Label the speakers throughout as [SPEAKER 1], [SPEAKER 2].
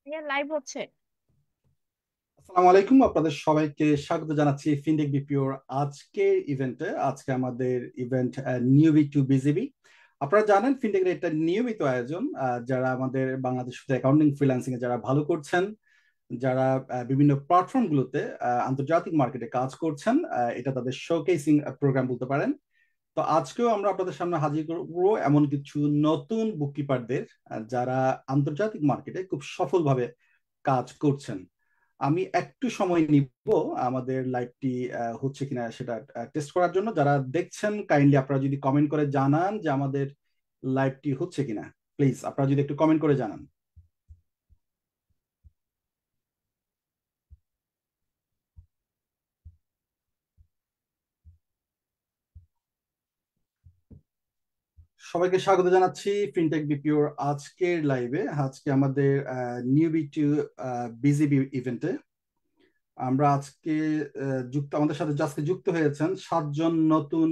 [SPEAKER 1] Live হচ্ছে।
[SPEAKER 2] আসসালামু আলাইকুম, আপনাদের সবাইকে স্বাগত জানাচ্ছি ফিনটেক বিপিওর আজকের ইভেন্টে। আজকে আমাদের ইভেন্ট নিউবি টু বিজিবি। আপনারা জানেন ফিনটেকের একটা নিয়মিত আয়োজন, যারা আমাদের বাংলাদেশ অ্যাকাউন্টিং ফ্রিল্যান্সিং এ যারা ভালো করছেন, যারা বিভিন্ন প্ল্যাটফর্ম গুলোতে আন্তর্জাতিক মার্কেটে কাজ করছেন, এটা তাদের শোকেসিং প্রোগ্রাম বলতে পারেন। তো আজকেও আমরা আপনাদের সামনে হাজির করবো এমন কিছু নতুন বুককিপারদের, যারা আন্তর্জাতিক মার্কেটে খুব সফলভাবে কাজ করছেন। আমি একটু সময় নিব আমাদের লাইভটি হচ্ছে কিনা সেটা টেস্ট করার জন্য। যারা দেখছেন কাইন্ডলি আপনারা যদি কমেন্ট করে জানান যে আমাদের লাইভটি হচ্ছে কিনা। প্লিজ আপনারা যদি একটু কমেন্ট করে জানান। সবাইকে স্বাগত জানাচ্ছি ফিনটেক বিপিওর আজকের লাইভে। আজকে আমাদের নিউবি টু বিজিবি ইভেন্টে আমরা আজকে আমাদের সাথে আজকে যুক্ত হয়েছেন 7 জন নতুন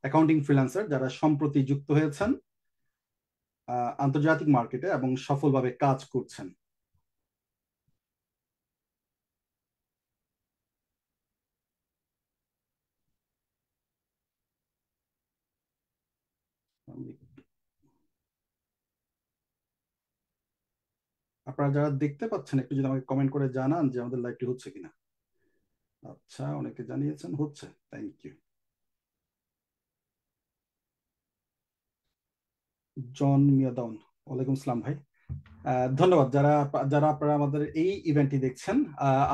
[SPEAKER 2] অ্যাকাউন্টিং ফ্রিল্যান্সার, যারা সম্প্রতি যুক্ত হয়েছেন আন্তর্জাতিক মার্কেটে এবং সফলভাবে কাজ করছেন। আপনারা যারা দেখতে পাচ্ছেন একটু যদি আমাকে কমেন্ট করে জানান যে আমাদের লাইভটি হচ্ছে কিনা। আচ্ছা, অনেকে জানিয়েছেন হচ্ছে, থ্যাংক ইউ। জন মিয়াদাউন, ওয়ালাইকুম সালাম ভাই। ধন্যবাদ। যারা যারা আপনারা আমাদের এই ইভেন্টটি দেখছেন,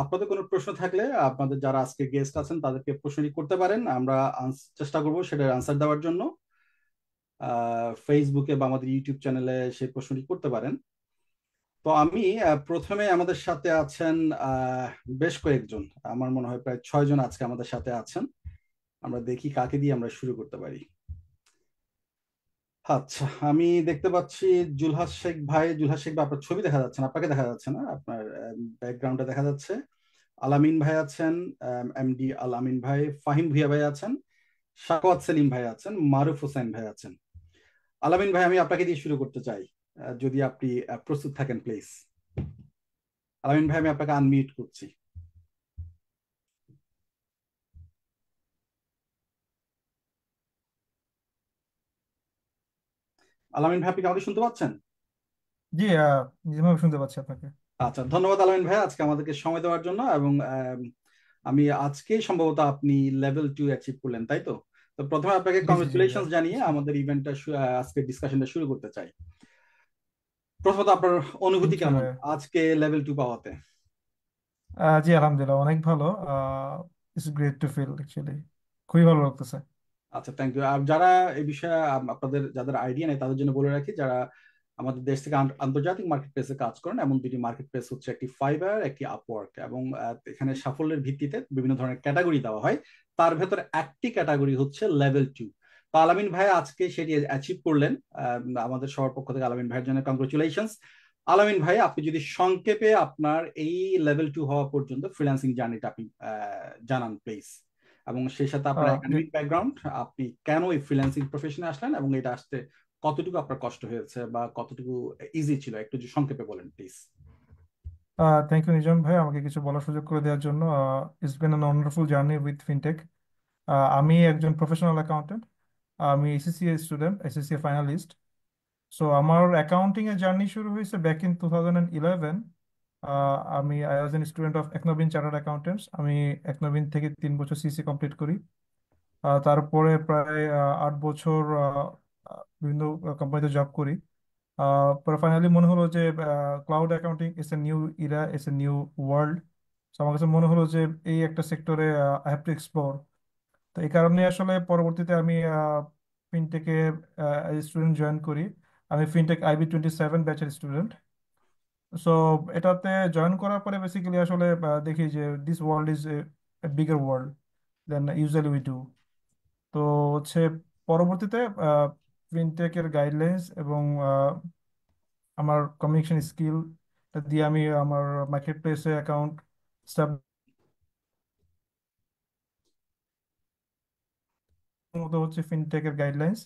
[SPEAKER 2] আপনাদের কোনো প্রশ্ন থাকলে আপনাদের যারা আজকে গেস্ট আছেন তাদেরকে প্রশ্নটি করতে পারেন। আমরা চেষ্টা করব সেটার আনসার দেওয়ার জন্য। ফেসবুকে বা আমাদের ইউটিউব চ্যানেলে সেই প্রশ্নটি করতে পারেন। তো আমি প্রথমে আমাদের সাথে আছেন আহ, বেশ কয়েকজন, আমার মনে হয় প্রায় 6 জন আজকে আমাদের সাথে আছেন। আমরা দেখি কাকে দিয়ে আমরা শুরু করতে পারি। আচ্ছা, আমি দেখতে পাচ্ছি জুলহাস শেখ ভাই। জুলহাস শেখ ভাই, আপনার ছবি দেখা যাচ্ছে না, আপনাকে দেখা যাচ্ছে না, আপনার ব্যাকগ্রাউন্ডে দেখা যাচ্ছে। আলামিন ভাই আছেন, এমডি আলামিন ভাই। ফাহিম ভুইয়া ভাই আছেন, শাকওয়াত সেলিম ভাই আছেন, মারুফ হোসেন ভাই আছেন। আলামিন ভাই, আমি আপনাকে দিয়ে শুরু করতে চাই, যদি আপনি প্রস্তুত থাকেন প্লিজ। আলামিন ভাই, আমি আপনাকে আনমিউট করছি। আলামিন ভাই, আপনি কি আমাকে শুনতে পাচ্ছেন?
[SPEAKER 3] জি, যেভাবে শুনতে পাচ্ছি আপনাকে।
[SPEAKER 2] আচ্ছা, ধন্যবাদ আলামিন ভাই আজকে আমাদেরকে সময় দেওয়ার জন্য। এবং আমি আজকে সম্ভবত আপনি লেভেল 2 অ্যাচিভ করলেন, তাই তো? তো প্রথমে আপনাকে
[SPEAKER 3] জি জি জি
[SPEAKER 2] কংগ্রেচুলেশন জানিয়ে আমাদের ইভেন্টটা আজকে ডিসকাশনটা শুরু করতে চাই। প্রথমত আপনার অনুভূতি
[SPEAKER 3] থ্যাংক ইউ
[SPEAKER 2] কেমন
[SPEAKER 3] ভাইয়া।
[SPEAKER 2] আজকে লেভেল 2 পাওয়াতে?
[SPEAKER 3] জি আলহামদুলিল্লাহ, অনেক ভালো। It's great to feel actually, খুবই ভালো লাগতেছে।
[SPEAKER 2] আচ্ছা, থ্যাংক ইউ। আর যারা এই বিষয়ে আপনাদের যাদের আইডিয়া নেই তাদের জন্য বলে রাখি, যারা আমাদের দেশ থেকে আন্তর্জাতিক মার্কেট প্লেসে কাজ করেন, এমন দুটি মার্কেট প্লেস হচ্ছে, একটি ফাইবার, একটি আপওয়ার্ক। এবং এখানে সাফল্যের ভিত্তিতে বিভিন্ন ধরনের ক্যাটাগরি দেওয়া হয়। তার ভেতর একটি ক্যাটাগরি হচ্ছে লেভেল 2। তো আলামিন ভাই আজকে সেটি অ্যাচিভ করলেন। আমাদের সবার পক্ষ থেকে আলামিন ভাইয়ের জন্য কংগ্রেচুলেশনস। আলামিন ভাই, আপনি যদি সংক্ষেপে আপনার এই লেভেল 2 হওয়া পর্যন্ত ফ্রিল্যান্সিং জার্নিটা আপনি জানান প্লিজ, এবং সেই সাথে আপনার
[SPEAKER 3] জি,
[SPEAKER 2] একাডেমিক ব্যাকগ্রাউন্ড, আপনি কেন এই ফ্রিল্যান্সিং প্রফেশনে আসলেন এবং এটা আসতে কতটুকু আপনার কষ্ট হয়েছে বা কতটুকু ইজি ছিল, একটু যদি সংক্ষেপে বলেন প্লিজ।
[SPEAKER 3] থ্যাংক ইউ নিজাম ভাই, আমাকে কিছু বলার সুযোগ করে দেওয়ার জন্য। It's been an wonderful journey with fintech. আমি একজন প্রফেশনাল অ্যাকাউন্টেন্ট। আমি SSC student, SSC finalist. So আমার অ্যাকাউন্টিং এর জার্নি শুরু হয়েছে ব্যাক ইন 2011। আমি I was an student of ACNABIN chartered accountants. আমি একনবিন থেকে 3 বছর সিসি কমপ্লিট করি। তারপরে প্রায় 8 বছর বিভিন্ন কোম্পানিতে জব করি। পরে ফাইনালি মনে হলো যে cloud accounting it's a new Ira, it's a new world. তো আমার কাছে মনে হলো যে এই একটা সেক্টরে আই হ্যাভ টু এক্সপ্লোর। তো এই কারণে আসলে পরবর্তীতে আমি ফিনটেকে স্টুডেন্ট জয়েন করি। আমি ফিনটেক IB 27 ব্যাচের স্টুডেন্ট। সো এটাতে জয়েন করার পরে বেসিক্যালি আসলে দেখি যে this world is a bigger world than usually we do. তো হচ্ছে পরবর্তীতে ফিনটেকের গাইডলাইন্স এবং আমার কমিউনিকেশন স্কিল দিয়ে আমি আমার মার্কেট প্লেসে অ্যাকাউন্ট স্টাফ মতো হচ্ছে ফিনটেকের গাইডলাইন্স।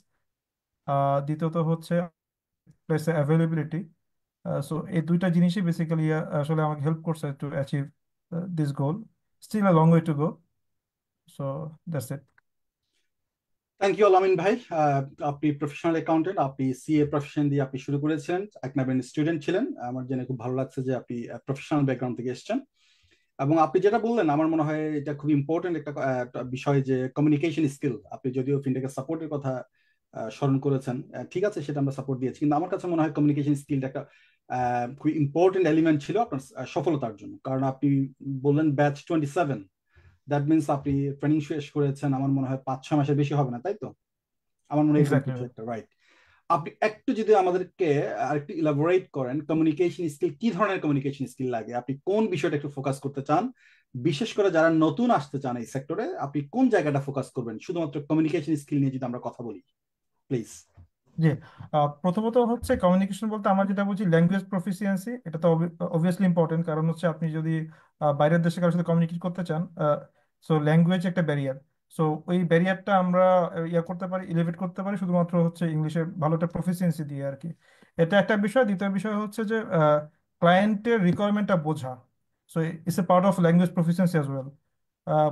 [SPEAKER 3] দ্বিতীয়ত হচ্ছে প্লেসে অ্যাভেলেবিলিটি। সো এই দুইটা জিনিসই বেসিক্যালি আসলে আমাকে হেল্প করছে to achieve this goal. Still a long way to go. So that's it.
[SPEAKER 2] Thank you Alamin ভাই। আপনি প্রফেশনাল অ্যাকাউন্টেন্ট, আপনি সিএ প্রফেশন দিয়ে আপনি শুরু করেছেন, এক নাইন স্টুডেন্ট ছিলেন। আমার জেনে খুব ভালো লাগছে যে আপনি প্রফেশনাল ব্যাকগ্রাউন্ড থেকে এসেছেন। এবং আপনি যেটা বললেন আমার মনে হয় এটা খুব ইম্পর্টেন্ট একটা একটা বিষয়, যে কমিউনিকেশন স্কিল। আপনি যদিও ফিনটেকের সাপোর্টের কথা স্মরণ করেছেন, ঠিক আছে, সেটা আমরা সাপোর্ট দিয়েছি, কিন্তু আমার কাছে মনে হয় কমিউনিকেশন স্কিলটা একটা খুব ইম্পর্টেন্ট এলিমেন্ট ছিল আপনার সফলতার জন্য। কারণ আপনি বললেন ব্যাচ 27, দ্যাট মিনস আপনি ট্রেনিং শেষ করেছেন আমার মনে হয় 5-6 মাসের বেশি হবে না, তাই তো? আমার মনে হয় এরকম
[SPEAKER 3] এক্স্যাক্টলি।
[SPEAKER 2] কিছু একটা, রাইট? আপনি একটু যদি আমাদেরকে আরেকটু ইলাবোরেট করেন, কমিউনিকেশন স্কিল কি ধরনের কমিউনিকেশন স্কিল লাগে, আপনি কোন বিষয়টা একটু ফোকাস করতে চান, বিশেষ করে যারা নতুন আসতে চান এই সেক্টরে, আপনি কোন জায়গাটা ফোকাস করবেন শুধুমাত্র কমিউনিকেশন স্কিল নিয়ে যদি আমরা কথা বলি, প্লিজ।
[SPEAKER 3] জি। প্রথমত হচ্ছে কমিউনিকেশন বলতে আমরা যেটা বুঝি ল্যাঙ্গুয়েজ প্রফিসিয়েন্সি, এটা তো অবভিয়াসলি ইম্পর্টেন্ট। কারণ হচ্ছে আপনি যদি বাইরের দেশে কারোর সাথে কমিউনিকেট করতে চান, সো ল্যাঙ্গুয়েজ একটা ব্যারিয়ার। সো ওই ব্যারিয়ারটা আমরা ইয়া করতে পারি, এলিভেট করতে পারি শুধুমাত্র হচ্ছে ইংলিশে ভালো একটা প্রফিসিয়েন্সি দিয়ে আর কি। এটা একটা বিষয়। দ্বিতীয় বিষয় হচ্ছে যে ক্লায়েন্টের রিকোয়ারমেন্টটা বোঝা। So it's a part of language proficiency as well.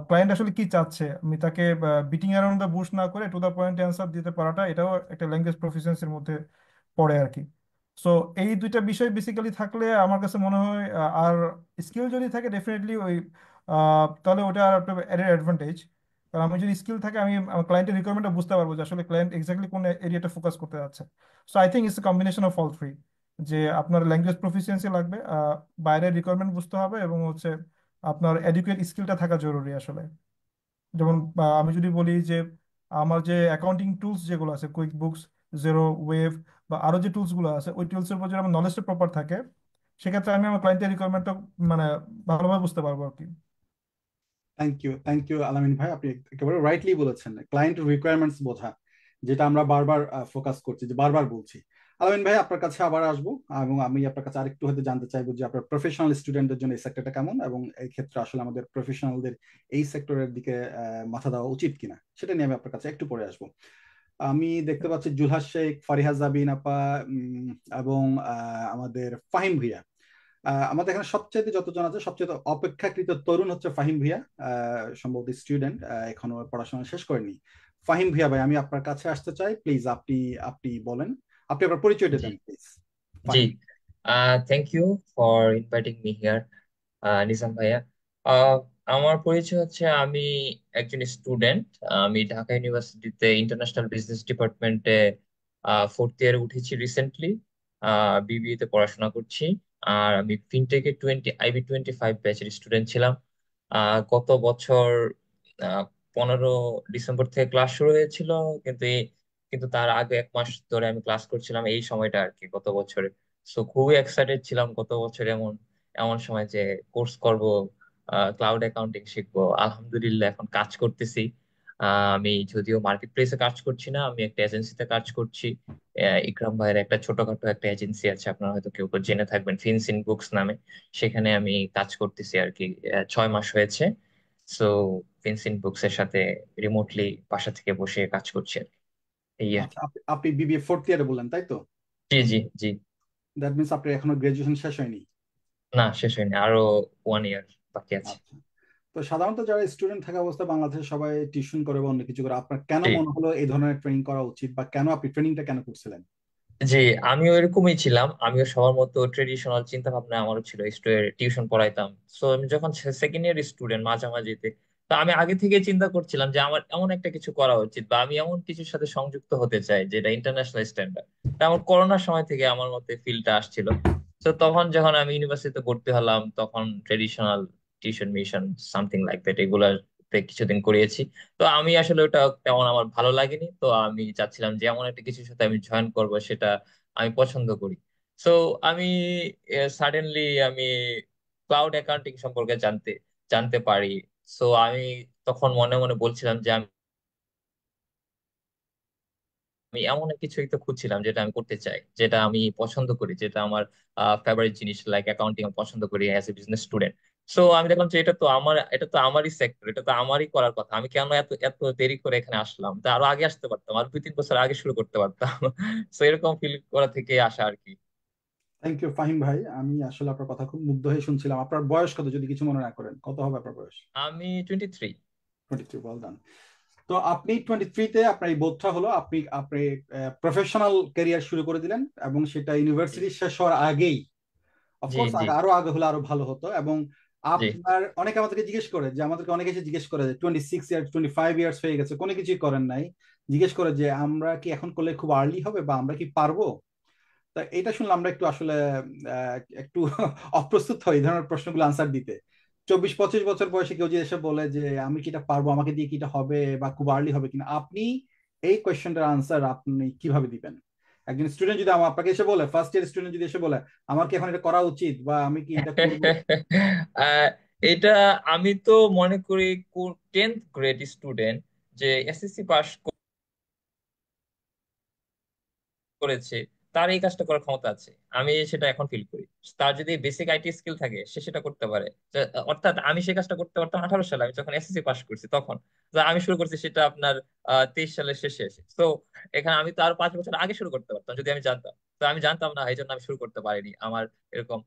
[SPEAKER 3] Client আসলে কি চাচ্ছে, আমি তাকে বিটিং অ্যারাউন্ড দ্য বুশ না করে টু দ্য পয়েন্ট অ্যান্সার দিতে পারাটা, এটাও একটা ল্যাঙ্গুয়েজ প্রফিসিয়েন্সির মধ্যে পড়ে আর কি। সো এই দুইটা বিষয় বেসিক্যালি থাকলে আমার কাছে মনে হয়, আর স্কিল যদি থাকে ডেফিনেটলি ওই তাহলে ওটা আর একটা অ্যাডেড অ্যাডভান্টেজ। কারণ আমি যদি স্কিল থাকে, আমি আমার ক্লায়েন্টের রিকোয়ারমেন্টটা বুঝতে পারবো যে আসলে ক্লায়েন্ট এক্স্যাক্টলি কোন এরিয়াটা ফোকাস করতে যাচ্ছে। So I think it's a combination of all three. যে আপনার ল্যাঙ্গুয়েজ প্রফিসিয়েন্সি লাগবে, বাইরের রিকোয়ারমেন্ট বুঝতে হবে, এবং হচ্ছে আপনার এডুকেট স্কিলটা থাকা জরুরি আসলে। যেমন আমি যদি বলি যে আমার যে অ্যাকাউন্টিং টুলস যেগুলো আছে, কুইক বুকস, জেরো, ওয়েভ, বা আরো যে টুলস গুলো আছে, ওই টুলসের উপর যদি আমার নলেজটা প্রপার থাকে, সেক্ষেত্রে আমি আমার ক্লায়েন্টের রিকোয়ারমেন্টটা মানে ভালোভাবে বুঝতে পারবো আর কি।
[SPEAKER 2] থ্যাংক ইউ আলামিন ভাই, আপনি একেবারে রাইটলি বলেছেন, ক্লায়েন্ট রিকোয়ারমেন্টস বোঝা, যেটা আমরা বারবার ফোকাস করছি, যে বারবার বলছি। আলামিন ভাই, আপনার কাছে আবার আসবো, এবং আমি আপনার কাছে আরেকটু হয়তো জানতে চাইবো যে আপনার প্রফেশনাল স্টুডেন্টদের জন্য এই সেক্টরটা কেমন, এবং এই ক্ষেত্রে আসলে আমাদের প্রফেশনালদের এই সেক্টরের দিকে মাথা দেওয়া উচিত কিনা, সেটা নিয়ে আমি আপনার কাছে একটু পরে আসবো। আমি দেখতে পাচ্ছি জুলহাস শেখ, ফারিহা জাবিন আপা, উম, এবং আমাদের ফাহিম ভুঁইয়া। আমাদের এখানে সবচেয়ে যতজন আছে সবচেয়ে অপেক্ষাকৃত তরুণ হচ্ছে ফাহিম ভুঁইয়া, সম্ভবত স্টুডেন্ট, এখনো পড়াশোনা শেষ করেনি। ফাহিম ভুঁইয়া ভাই, আমি আপনার কাছে আসতে চাই, প্লিজ আপনি আপনি বলেন, আপনি আপনার পরিচয়টা
[SPEAKER 1] জি
[SPEAKER 2] দেন প্লিজ।
[SPEAKER 1] জি
[SPEAKER 2] Fahim.
[SPEAKER 1] Thank you for inviting me here, Nizam ভাইয়া। আহ, আমার পরিচয় হচ্ছে আমি একজন স্টুডেন্ট। আমি ঢাকা ইউনিভার্সিটিতে ইন্টারন্যাশনাল বিজনেস ডিপার্টমেন্টে 4th ইয়ারে উঠেছি রিসেন্টলি। বিবিএ তে পড়াশোনা করছি। আর আমি ফিনটেকে IB 25 ব্যাচের স্টুডেন্ট ছিলাম। গত বছর আহ, 15 ডিসেম্বর থেকে ক্লাস শুরু হয়েছিল। কিন্তু কিন্তু তার আগে 1 মাস ধরে আমি ক্লাস করছিলাম, এই সময়টা আর কি গত বছরে। সো খুবই এক্সাইটেড ছিলাম গত বছর এমন এমন সময় যে কোর্স করব, ক্লাউড অ্যাকাউন্টিং শিখবো। আলহামদুলিল্লাহ এখন কাজ করতেছি। আমি যদিও মার্কেট প্লেসে কাজ করছি না, আমি একটা এজেন্সিতে কাজ করছি। ইকরাম ভাইয়ের একটা ছোটখাটো একটা এজেন্সি আছে, আপনারা হয়তো কেউ কেউ জেনে থাকবেন, ফিনসিন বুকস নামে। সেখানে আমি কাজ করতেছি আর কি। 6 মাস হয়েছে। সো ফিনসিন বুকস এর সাথে রিমোটলি বাসা থেকে বসে কাজ করছি আর কি। এই আর
[SPEAKER 2] আচ্ছা,
[SPEAKER 1] কি।
[SPEAKER 2] আপনি বিবিএ 4th ইয়ারে বললেন, তাই তো?
[SPEAKER 1] জি জি জি।
[SPEAKER 2] দ্যাট মিনস আপনার এখনো গ্রাজুয়েশন শেষ হয়নি।
[SPEAKER 1] না, শেষ হয়নি, আরো 1 ইয়ার বাকি আছে।
[SPEAKER 2] আচ্ছা, তো সাধারণত যারা স্টুডেন্ট থাকা অবস্থায় বাংলাদেশে সবাই টিউশন করে বা অন্য কিছু করে, আপনার কেন
[SPEAKER 1] জি
[SPEAKER 2] মনে হলো এই ধরনের ট্রেনিং করা উচিত, বা কেন আপনি ট্রেনিংটা কেন করছিলেন?
[SPEAKER 1] জি, আমিও এরকমই ছিলাম। আমিও সবার মতো ট্রেডিশনাল চিন্তা ভাবনা আমারও ছিল, টিউশন পড়াইতাম। সো আমি যখন 2nd ইয়ার স্টুডেন্ট মাঝামাঝিতে, তো আমি আগে থেকে চিন্তা করছিলাম যে আমার এমন একটা কিছু করা উচিত, বা আমি এমন কিছুর সাথে সংযুক্ত হতে চাই যেটা ইন্টারন্যাশনাল স্ট্যান্ডার্ড। তা আমার করোনার সময় থেকে আমার মধ্যে ফিলটা আসছিল। তো তখন যখন আমি ইউনিভার্সিটিতে ভর্তি হলাম, তখন traditional tuition mission something like that এগুলাতে কিছুদিন করিয়েছি। তো আমি আসলে ওটা তেমন আমার ভালো লাগেনি। তো আমি চাচ্ছিলাম যে এমন একটা কিছুর সাথে আমি জয়েন করব, সেটা আমি পছন্দ করি। সো আমি সাডেনলি আমি ক্লাউড অ্যাকাউন্টিং সম্পর্কে জানতে জানতে পারি। সো আমি তখন মনে মনে বলছিলাম যে আমি এমন কিছুই তো খুঁজছিলাম যেটা আমি করতে চাই, যেটা আমি পছন্দ করি, যেটা আমার ফেভারিট জিনিস, লাইক অ্যাকাউন্টিং আমি পছন্দ করি as a business student. So আমি দেখলাম যে এটা তো আমারই সেক্টর, এটা তো আমারই করার কথা। আমি কেন এত এত দেরি করে এখানে আসলাম? তা আরো আগে আসতে পারতাম, আর 2-3 বছর আগে শুরু করতে পারতাম। সো এরকম ফিল করা থেকে আসা আর কি।
[SPEAKER 2] থ্যাংক ইউ ফাহিম ভাই। আমি আসলে আপনার কথা খুব মুগ্ধ হয়ে শুনছিলাম। আপনার বয়স কত, যদি কিছু মনে না করেন? কত হবে আপনার বয়স?
[SPEAKER 1] আমি 23।
[SPEAKER 2] 23, ওয়েল ডান। তো আপনি 23-তে আপনার এই বোধটা হলো, আপনি আপনি প্রফেশনাল ক্যারিয়ার শুরু করে দিলেন, এবং সেটা
[SPEAKER 1] জি
[SPEAKER 2] ইউনিভার্সিটি শেষ হওয়ার আগেই।
[SPEAKER 1] জি
[SPEAKER 2] অফকোর্স
[SPEAKER 1] জি
[SPEAKER 2] আরো আগে হলে আরো ভালো হতো। এবং
[SPEAKER 1] জি।
[SPEAKER 2] আপনার অনেকে আমাদেরকে জিজ্ঞেস করে, যে আমাদেরকে অনেকে এসে জিজ্ঞেস করে যে 26 ইয়ার্স 25 ইয়ার্স হয়ে গেছে, কোনো কিছুই করেন নাই, জিজ্ঞেস করে যে আমরা কি এখন করলে খুব আর্লি হবে, বা আমরা কি পারবো? তা এটা শুনলে আমরা একটু আসলে একটু অপ্রস্তুত হই এই ধরনের প্রশ্নগুলো আনসার দিতে। 24-25 বছর বয়সে কেউ যে এসে বলে যে আমি কি এটা পারবো, আমাকে দিয়ে কি এটা হবে, বা খুব আর্লি হবে কিনা, আপনি এই কোয়েশ্চেনটার আনসার আপনি কিভাবে দিবেন? একজন স্টুডেন্ট যদি আপনাকে এসে বলে, ফার্স্ট ইয়ার স্টুডেন্ট যদি এসে বলে আমার কি এখন এটা করা উচিত, বা আমি কি এটা করবো?
[SPEAKER 1] আহ, এটা আমি তো মনে করি 10th গ্রেড স্টুডেন্ট যে এসএসসি পাস করেছে তার এই কাজটা করার ক্ষমতা আছে, আমি সেটা এখন ফিল করি। তার যদি বেসিক আইটি স্কিল থাকে সে সেটা করতে পারে। অর্থাৎ আমি সেই কাজটা করতে পারতাম 18 সালে, আমি যখন এসএসসি পাস করছি তখন। যা আমি শুরু করছি সেটা আপনার 23 সালের শেষে এসে। তো এখানে আমি তো আরো 5 বছর আগে শুরু করতে পারতাম যদি আমি জানতাম। তো আমি জানতাম না, এই জন্য আমি শুরু করতে পারিনি, আমার এরকম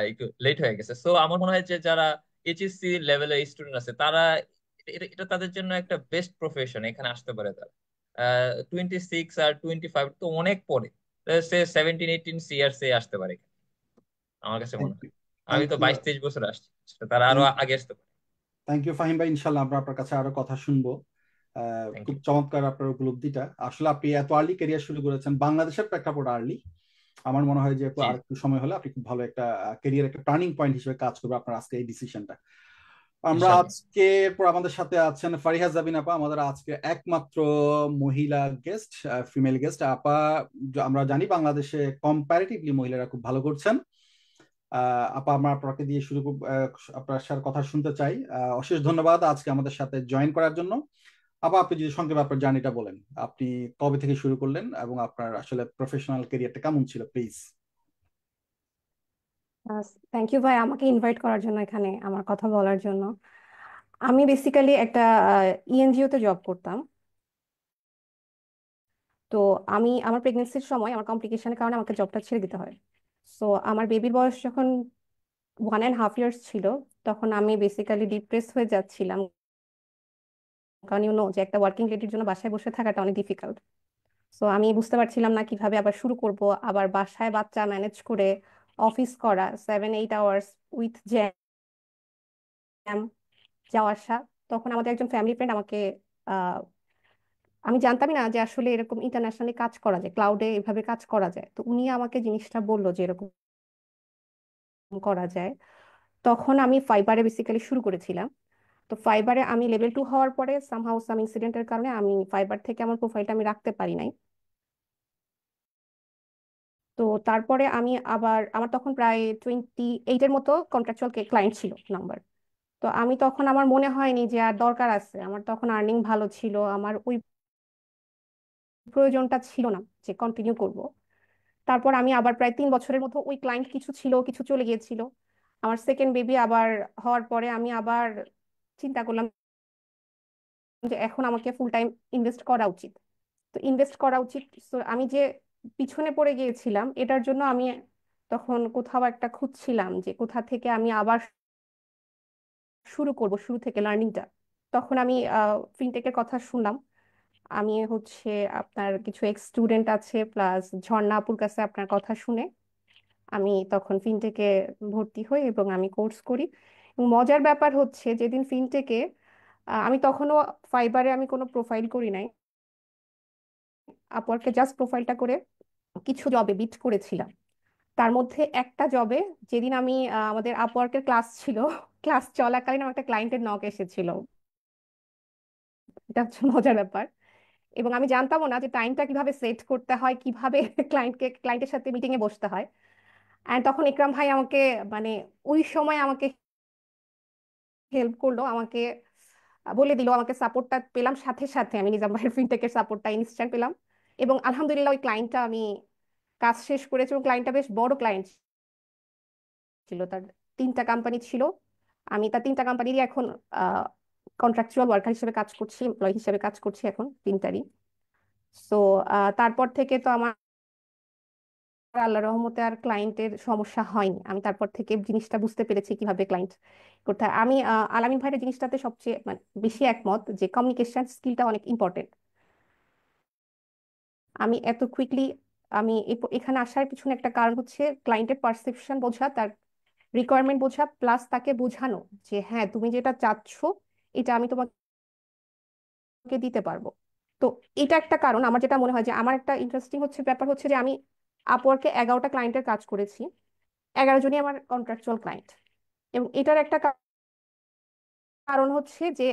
[SPEAKER 1] একটু লেট হয়ে গেছে। তো আমার মনে হয় যে যারা এইচএসসি লেভেলের স্টুডেন্ট আছে তারা এটা এটা তাদের জন্য একটা বেস্ট প্রফেশন, এখানে আসতে পারে তারা। 26 আর 25 তো অনেক পরে, সে 17-18 ইয়ার্স এ আসতে পারে এখানে, আমার কাছে
[SPEAKER 2] থ্যাংক
[SPEAKER 1] মনে হয়।
[SPEAKER 2] ইউ।
[SPEAKER 1] আমি
[SPEAKER 2] থ্যাংক
[SPEAKER 1] তো
[SPEAKER 2] ইউ।
[SPEAKER 1] 22-23 বছর আসছি, সেটা তারা আরো আগে আসতে পারে।
[SPEAKER 2] থ্যাংক ইউ ফাহিম ভাই, ইনশাল্লাহ আমরা আপনার কাছে আরো কথা শুনবো।
[SPEAKER 1] থ্যাংক
[SPEAKER 2] খুব
[SPEAKER 1] ইউ।
[SPEAKER 2] চমৎকার আপনার উপলব্ধিটা। আসলে আপনি এত আর্লি ক্যারিয়ার শুরু করেছেন, বাংলাদেশের প্রেক্ষাপটে আর্লি। আমার মনে হয় যে
[SPEAKER 1] জি
[SPEAKER 2] আর একটু সময় হলে আপনি খুব ভালো একটা ক্যারিয়ার, একটা টার্নিং পয়েন্ট হিসেবে কাজ করবে আপনার আজকে এই ডিসিশনটা। আমরা
[SPEAKER 1] ইনশাল্লাহ।
[SPEAKER 2] আজকে পর আমাদের সাথে আছেন ফারিহা জাবিন আপা, আমাদের আজকে একমাত্র মহিলা গেস্ট, ফিমেল গেস্ট আপা। আমরা জানি বাংলাদেশে কম্পারেটিভলি মহিলারা খুব ভালো করছেন। আপা, আমরা আপনাকে দিয়ে শুরু আপনার সাথে কথা শুনতে চাই। অশেষ ধন্যবাদ আজকে আমাদের সাথে জয়েন করার জন্য। আপা, আপনি যদি সংক্ষেপে আপনার জার্নিটা বলেন, আপনি কবে থেকে শুরু করলেন, এবং আপনার আসলে প্রফেশনাল ক্যারিয়ারটা কেমন ছিল, প্লিজ।
[SPEAKER 4] থ্যাংক ইউ ভাই আমাকে ইনভাইট করার জন্য, এখানে আমার কথা বলার জন্য। আমি বেসিক্যালি একটা ইএনজিও তে জব করতাম। তো আমি আমার প্রেগনেন্সির সময় আমার কমপ্লিকেশনের কারণে আমাকে জবটা ছেড়ে দিতে হয়। সো আমার বেবির বয়স যখন 1.5 ইয়ার্স ছিল, তখন আমি বেসিক্যালি ডিপ্রেস হয়ে যাচ্ছিলাম। কারণ যে একটা ওয়ার্কিং লেডির জন্য বাসায় বসে থাকাটা অনেক ডিফিকাল্ট। সো আমি বুঝতে পারছিলাম না কিভাবে আবার শুরু করব, আবার বাসায় বাচ্চা ম্যানেজ করে অফিস করা 7-8 আওয়ার্স উইথ জ্যাম, যাওয়া আসা। তখন আমাদের একজন ফ্যামিলি ফ্রেন্ড আমাকে, আহ, আমি জানতামই না যে আসলে এরকম ইন্টারন্যাশনালি কাজ করা যায়, ক্লাউডে এভাবে কাজ করা যায়। তো উনি আমাকে জিনিসটা বললো যে এরকম করা যায়। তখন আমি ফাইবারে বেসিক্যালি শুরু করেছিলাম। তো ফাইবারে আমি লেভেল 2 হওয়ার পরে সামহাউ সাম ইনসিডেন্টের কারণে আমি ফাইবার থেকে আমার প্রোফাইলটা আমি রাখতে পারি নাই। তো তারপরে আমি আবার, আমার তখন প্রায় 28-এর মতো কন্ট্রাকচুয়াল ক্লায়েন্ট ছিল নাম্বার। তো আমি তখন, আমার মনে হয়নি যে আর দরকার আছে, আমার তখন আর্নিং ভালো ছিল, আমার ওই প্রয়োজনটা ছিল না যে কন্টিনিউ করব। তারপর আমি আবার প্রায় 3 বছরের মতো ওই ক্লায়েন্ট, কিছু ছিল কিছু চলে গিয়েছিল। আমার সেকেন্ড বেবি আবার হওয়ার পরে আমি আবার চিন্তা করলাম যে এখন আমাকে ফুল টাইম ইনভেস্ট করা উচিত। তো ইনভেস্ট করা উচিত, তো আমি যে পিছনে পড়ে গিয়েছিলাম এটার জন্য আমি তখন কোথাও একটা খুঁজছিলাম যে কোথা থেকে আমি আবার শুরু করব, শুরু থেকে লার্নিংটা। তখন আমি ফিনটেকের কথা শুনলাম। আমি হচ্ছে, আপনার কিছু এক্স স্টুডেন্ট আছে প্লাস ঝর্ণা আপুর কাছে আপনার কথা শুনে আমি তখন ফিনটেকে ভর্তি হই এবং আমি কোর্স করি। এবং মজার ব্যাপার হচ্ছে, যেদিন ফিনটেকে, আমি তখনও ফাইবারে আমি কোনো প্রোফাইল করি নাই, আপওয়ার্কে জাস্ট প্রোফাইলটা করে কিছু জবে বিট করেছিলাম। তার মধ্যে একটা জবে, যেদিন আমি আমাদের আপওয়ার্কের ক্লাস ছিল, ক্লাস চলাকালীন আমার একটা ক্লায়েন্টের নক এসেছিল। এটা হচ্ছে মজার ব্যাপার। এবং আমি জানতামও না যে টাইমটা কিভাবে সেট করতে হয়, কিভাবে ক্লায়েন্টের সাথে মিটিং এ বসতে হয়। এন্ড তখন ইকরাম ভাই আমাকে, মানে ওই সময় আমাকে হেল্প করলো, আমাকে বলে দিল, আমাকে সাপোর্টটা পেলাম সাথে সাথে, আমি নিজাম ভাইয়ের ফিনটেকের সাপোর্টটা ইনস্ট্যান্ট পেলাম। এবং আলহামদুলিল্লাহ ওই ক্লায়েন্টটা আমি কাজ শেষ করেছি, এবং ক্লায়েন্টটা বেশ বড় ক্লায়েন্ট ছিল। তার 3টা কোম্পানি ছিল। আমি তার 3টা কোম্পানিরই এখন কন্ট্রাকচুয়াল ওয়ার্কার হিসেবে কাজ করছি, এমপ্লয়ি হিসেবে কাজ করছি এখন 3টারই। সো তারপর থেকে তো আমার আল্লাহর রহমতে আর ক্লায়েন্টের সমস্যা হয়নি। আমি তারপর থেকে জিনিসটা বুঝতে পেরেছি কিভাবে ক্লায়েন্ট করতে হয়। আমি আলামিন ভাইয়ের জিনিসটাতে সবচেয়ে মানে বেশি একমত যে কমিউনিকেশন স্কিলটা অনেক ইম্পর্টেন্ট। আমি এত কুইকলি আমি এখানে আসার পিছনে একটা কারণ হচ্ছে ক্লায়েন্টের পারসেপশন বোঝা, তার রিকোয়ারমেন্ট বোঝা, প্লাস তাকে বোঝানো যে হ্যাঁ তুমি যেটা চাচ্ছ এটা আমি তোমাকে দিতে পারবো। তো এটা একটা কারণ। আমার যেটা মনে হয় যে আমার একটা ইন্টারেস্টিং হচ্ছে ব্যাপার হচ্ছে যে আমি আপওয়ার্কে 11টা ক্লায়েন্টের কাজ করেছি, 11 জনই আমার কন্ট্রাকচুয়াল ক্লায়েন্ট। এবং এটার একটা কারণ হচ্ছে যে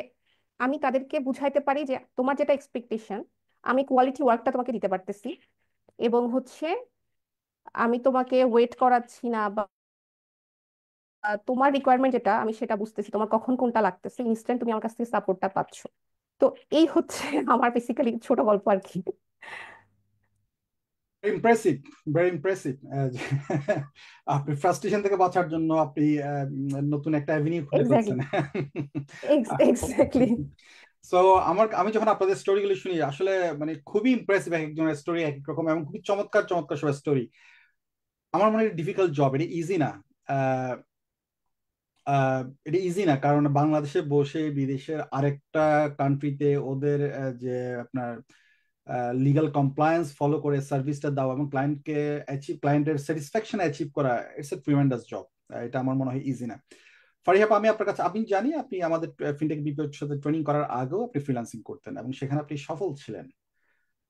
[SPEAKER 4] আমি তাদেরকে বুঝাইতে পারি যে তোমার যেটা এক্সপেকটেশন আমি কোয়ালিটি ওয়ার্কটা তোমাকে দিতে পারতেছি, এবং হচ্ছে আমি তোমাকে ওয়েট করাচ্ছি না, বা তোমার রিকোয়ারমেন্ট যেটা আমি সেটা বুঝতেছি, তোমার কখন কোনটা লাগতেছে ইনস্ট্যান্ট তুমি আমার কাছ থেকে সাপোর্টটা পাচ্ছ। তো এই হচ্ছে আমার বেসিক্যালি ছোট গল্প আর কি।
[SPEAKER 2] Impressive, very impressive. আপনি ফ্রাস্ট্রেশন থেকে বাঁচার জন্য আপনি নতুন একটা অ্যাভিনিউ খুঁজে
[SPEAKER 4] এক্স্যাক্টলি,
[SPEAKER 2] ফেলছেন।
[SPEAKER 4] এক্স্যাক্টলি।
[SPEAKER 2] সো আমি যখন আপনাদের স্টোরিগুলো শুনি আসলে মানে খুবই ইমপ্রেসিভ, এক একজনের স্টোরি এক এক রকম এবং খুবই চমৎকার চমৎকার সব স্টোরি। আমার মনে হয় ডিফিকাল্ট জব, এটা ইজি না। আহ, এটা ইজি না, কারণ বাংলাদেশে বসে বিদেশের আরেকটা কান্ট্রিতে ওদের যে আপনার লিগাল কমপ্লায়েন্স ফলো করে সার্ভিসটা দেওয়া এবং ক্লায়েন্টের স্যাটিসফ্যাকশন অ্যাচিভ করা, ইটস এ ট্রিমেন্ডাস জব। এটা আমার মনে হয় ইজি না। ফারিহাব, আমি আপনার কাছে, আমি জানি আপনি আমাদের ফিনটেক বিপিওর সাথে ট্রেনিং করার আগেও আপনি ফ্রিল্যান্সিং করতেন এবং সেখানে আপনি সফল ছিলেন।